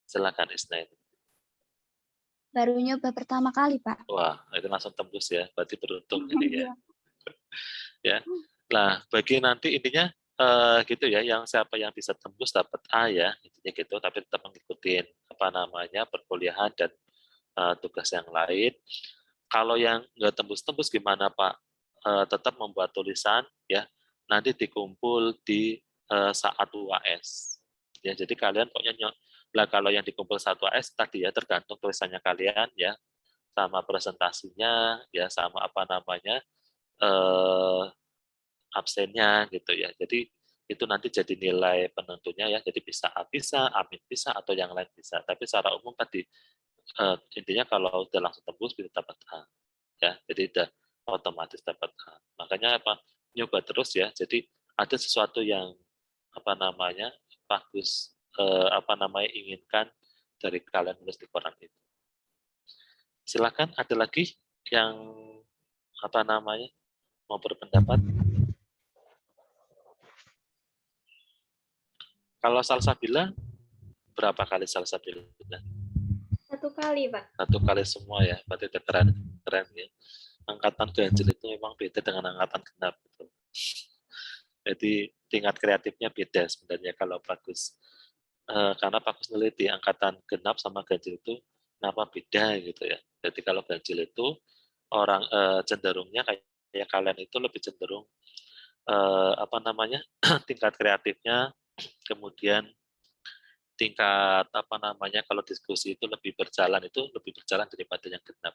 Silakan Isna ini. Baru nyoba pertama kali, Pak. Wah, itu langsung tembus ya, berarti beruntung ini ya. Ya. Nah, bagi nanti intinya gitu ya, yang siapa yang bisa tembus dapat A ya, intinya gitu, tapi tetap mengikuti apa namanya perkuliahan dan tugas yang lain. Kalau yang nggak tembus-tembus gimana Pak? Tetap membuat tulisan ya, nanti dikumpul di saat UAS. Ya, jadi kalian pokoknya lah kalau yang dikumpul saat UAS tadi ya tergantung tulisannya kalian ya, sama presentasinya ya, sama apa namanya absennya gitu ya. Jadi itu nanti jadi nilai penentunya ya. Jadi bisa A bisa, Amin bisa, atau yang lain bisa. Tapi secara umum tadi intinya kalau udah langsung tembus bisa dapat A ya. Jadi udah otomatis dapat A. Makanya apa? Nyoba terus ya. Jadi ada sesuatu yang apa namanya bagus apa namanya inginkan dari kalian nulis di koran itu. Silakan ada lagi yang apa namanya mau berpendapat? Kalau salsabila berapa kali salsabila? 1 kali, Pak. 1 kali semua ya, berarti udah keren ya. Angkatan ganjil itu memang beda dengan angkatan genap gitu. Jadi tingkat kreatifnya beda sebenarnya kalau bagus. Karena bagus neliti angkatan genap sama ganjil itu kenapa beda gitu ya. Jadi kalau ganjil itu orang cenderungnya kayak kalian itu lebih cenderung apa namanya tingkat kreatifnya, kemudian tingkat apa namanya kalau diskusi itu lebih berjalan daripada yang genap.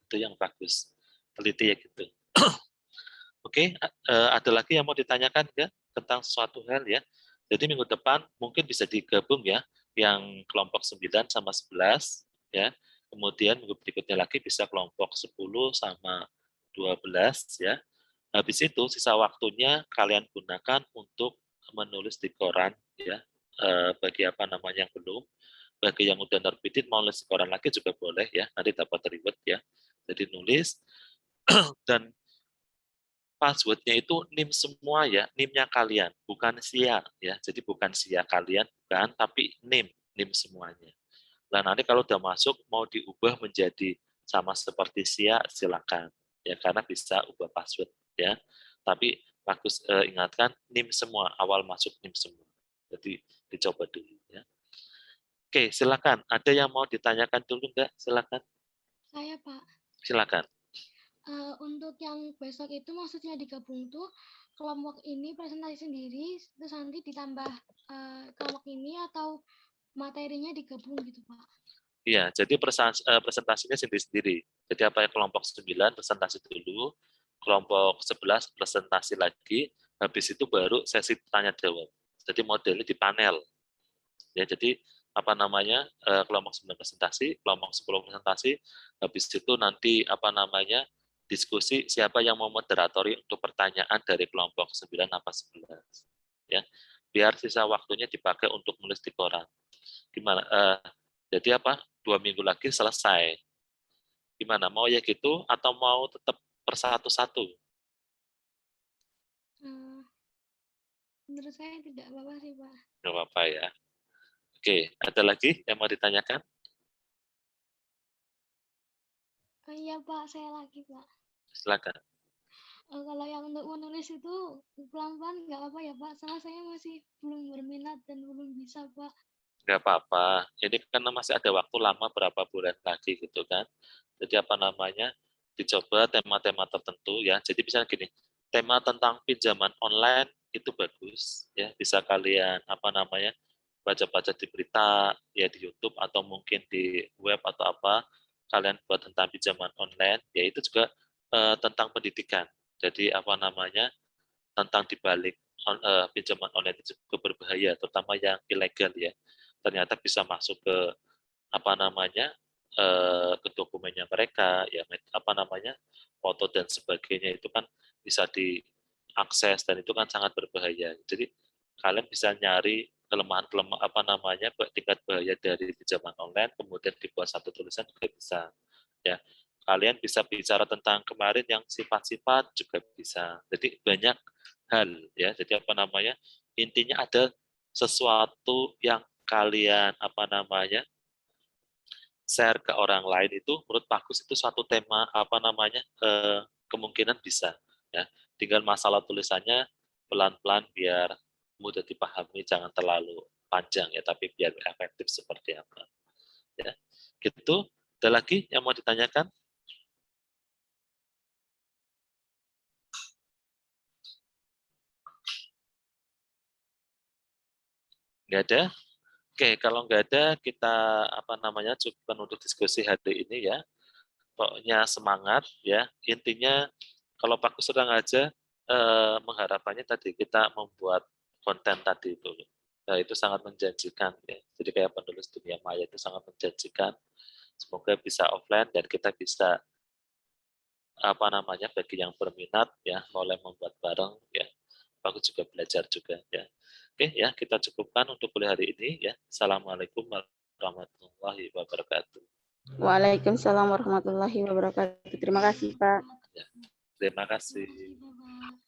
Itu yang bagus. Teliti ya gitu. Oke, ada lagi yang mau ditanyakan ya tentang suatu hal ya. Jadi minggu depan mungkin bisa digabung ya yang kelompok 9 sama 11 ya. Kemudian minggu berikutnya lagi bisa kelompok 10 sama 12 ya. Habis itu sisa waktunya kalian gunakan untuk menulis di koran ya. Bagi apa namanya yang belum, bagi yang udah nerbitin mau nulis di koran lagi juga boleh ya, nanti dapat reward ya. Jadi nulis dan passwordnya itu NIM semua ya, NIM-nya kalian, bukan SIA ya. Jadi bukan SIA kalian, bukan, tapi NIM semuanya. Nah nanti kalau udah masuk mau diubah menjadi sama seperti SIA silakan ya, karena bisa ubah password ya. Tapi bagus ingatkan NIM semua, awal masuk NIM semua. Jadi dicoba dulu ya. Oke, silakan. Ada yang mau ditanyakan dulu enggak? Silakan. Saya, Pak. Silakan. Untuk yang besok itu maksudnya digabung tuh kelompok ini presentasi sendiri, terus nanti ditambah kelompok ini atau materinya digabung gitu, Pak? Iya, jadi presentasinya sendiri-sendiri. Jadi apa ya kelompok 9 presentasi dulu, kelompok 11 presentasi lagi, habis itu baru sesi tanya jawab. Jadi modelnya di panel. Ya, jadi apa namanya kelompok 9 presentasi, kelompok 10 presentasi, habis itu nanti apa namanya diskusi siapa yang mau moderatori untuk pertanyaan dari kelompok 9 apa 11. Ya, biar sisa waktunya dipakai untuk menulis di koran. Gimana? Jadi apa? 2 minggu lagi selesai. Gimana? Mau ya gitu atau mau tetap per satu-satu? Menurut saya tidak apa-apa sih, Pak. Nggak apa-apa ya. Oke, ada lagi yang mau ditanyakan? Iya, Pak, saya lagi, Pak. Silakan. Kalau yang untuk menulis itu pelan-pelan nggak apa-apa ya, Pak? Soalnya saya masih belum berminat dan belum bisa, Pak. Nggak apa-apa. Ini kan masih ada waktu lama berapa bulan lagi gitu kan. Jadi apa namanya, dicoba tema-tema tertentu ya. Jadi misalnya gini, tema tentang pinjaman online itu bagus ya. Bisa kalian apa namanya baca-baca di berita ya di YouTube atau mungkin di web atau apa. Kalian buat tentang pinjaman online, ya itu juga tentang pendidikan. Jadi apa namanya tentang dibalik pinjaman online itu juga berbahaya, terutama yang ilegal ya. Ternyata bisa masuk ke apa namanya ke dokumennya mereka ya apa namanya foto dan sebagainya itu kan bisa diakses dan itu kan sangat berbahaya. Jadi kalian bisa nyari kelemahan apa namanya tingkat bahaya dari pinjaman online kemudian dibuat satu tulisan juga bisa ya. Kalian bisa bicara tentang kemarin yang sifat-sifat juga bisa. Jadi banyak hal ya. Jadi apa namanya intinya ada sesuatu yang kalian apa namanya share ke orang lain itu menurut bagus itu suatu tema apa namanya kemungkinan bisa ya. Tinggal masalah tulisannya pelan-pelan biar mudah dipahami, jangan terlalu panjang ya, tapi biar efektif seperti apa. Ya, gitu. Ada lagi yang mau ditanyakan? Nggak ada? Oke, kalau nggak ada, kita cukupkan untuk diskusi hari ini ya. Pokoknya semangat ya. Intinya kalau Pak Gus sedang aja mengharapannya tadi kita membuat konten tadi itu. Nah, itu sangat menjanjikan ya. Jadi kayak penulis dunia maya itu sangat menjanjikan. Semoga bisa offline dan kita bisa bagi yang berminat ya mulai membuat bareng ya. Aku juga belajar juga ya. Oke ya, kita cukupkan untuk kuliah hari ini ya. Assalamualaikum warahmatullahi wabarakatuh. Waalaikumsalam warahmatullahi wabarakatuh. Terima kasih, Pak. Ya, terima kasih. Terima kasih, Bapak.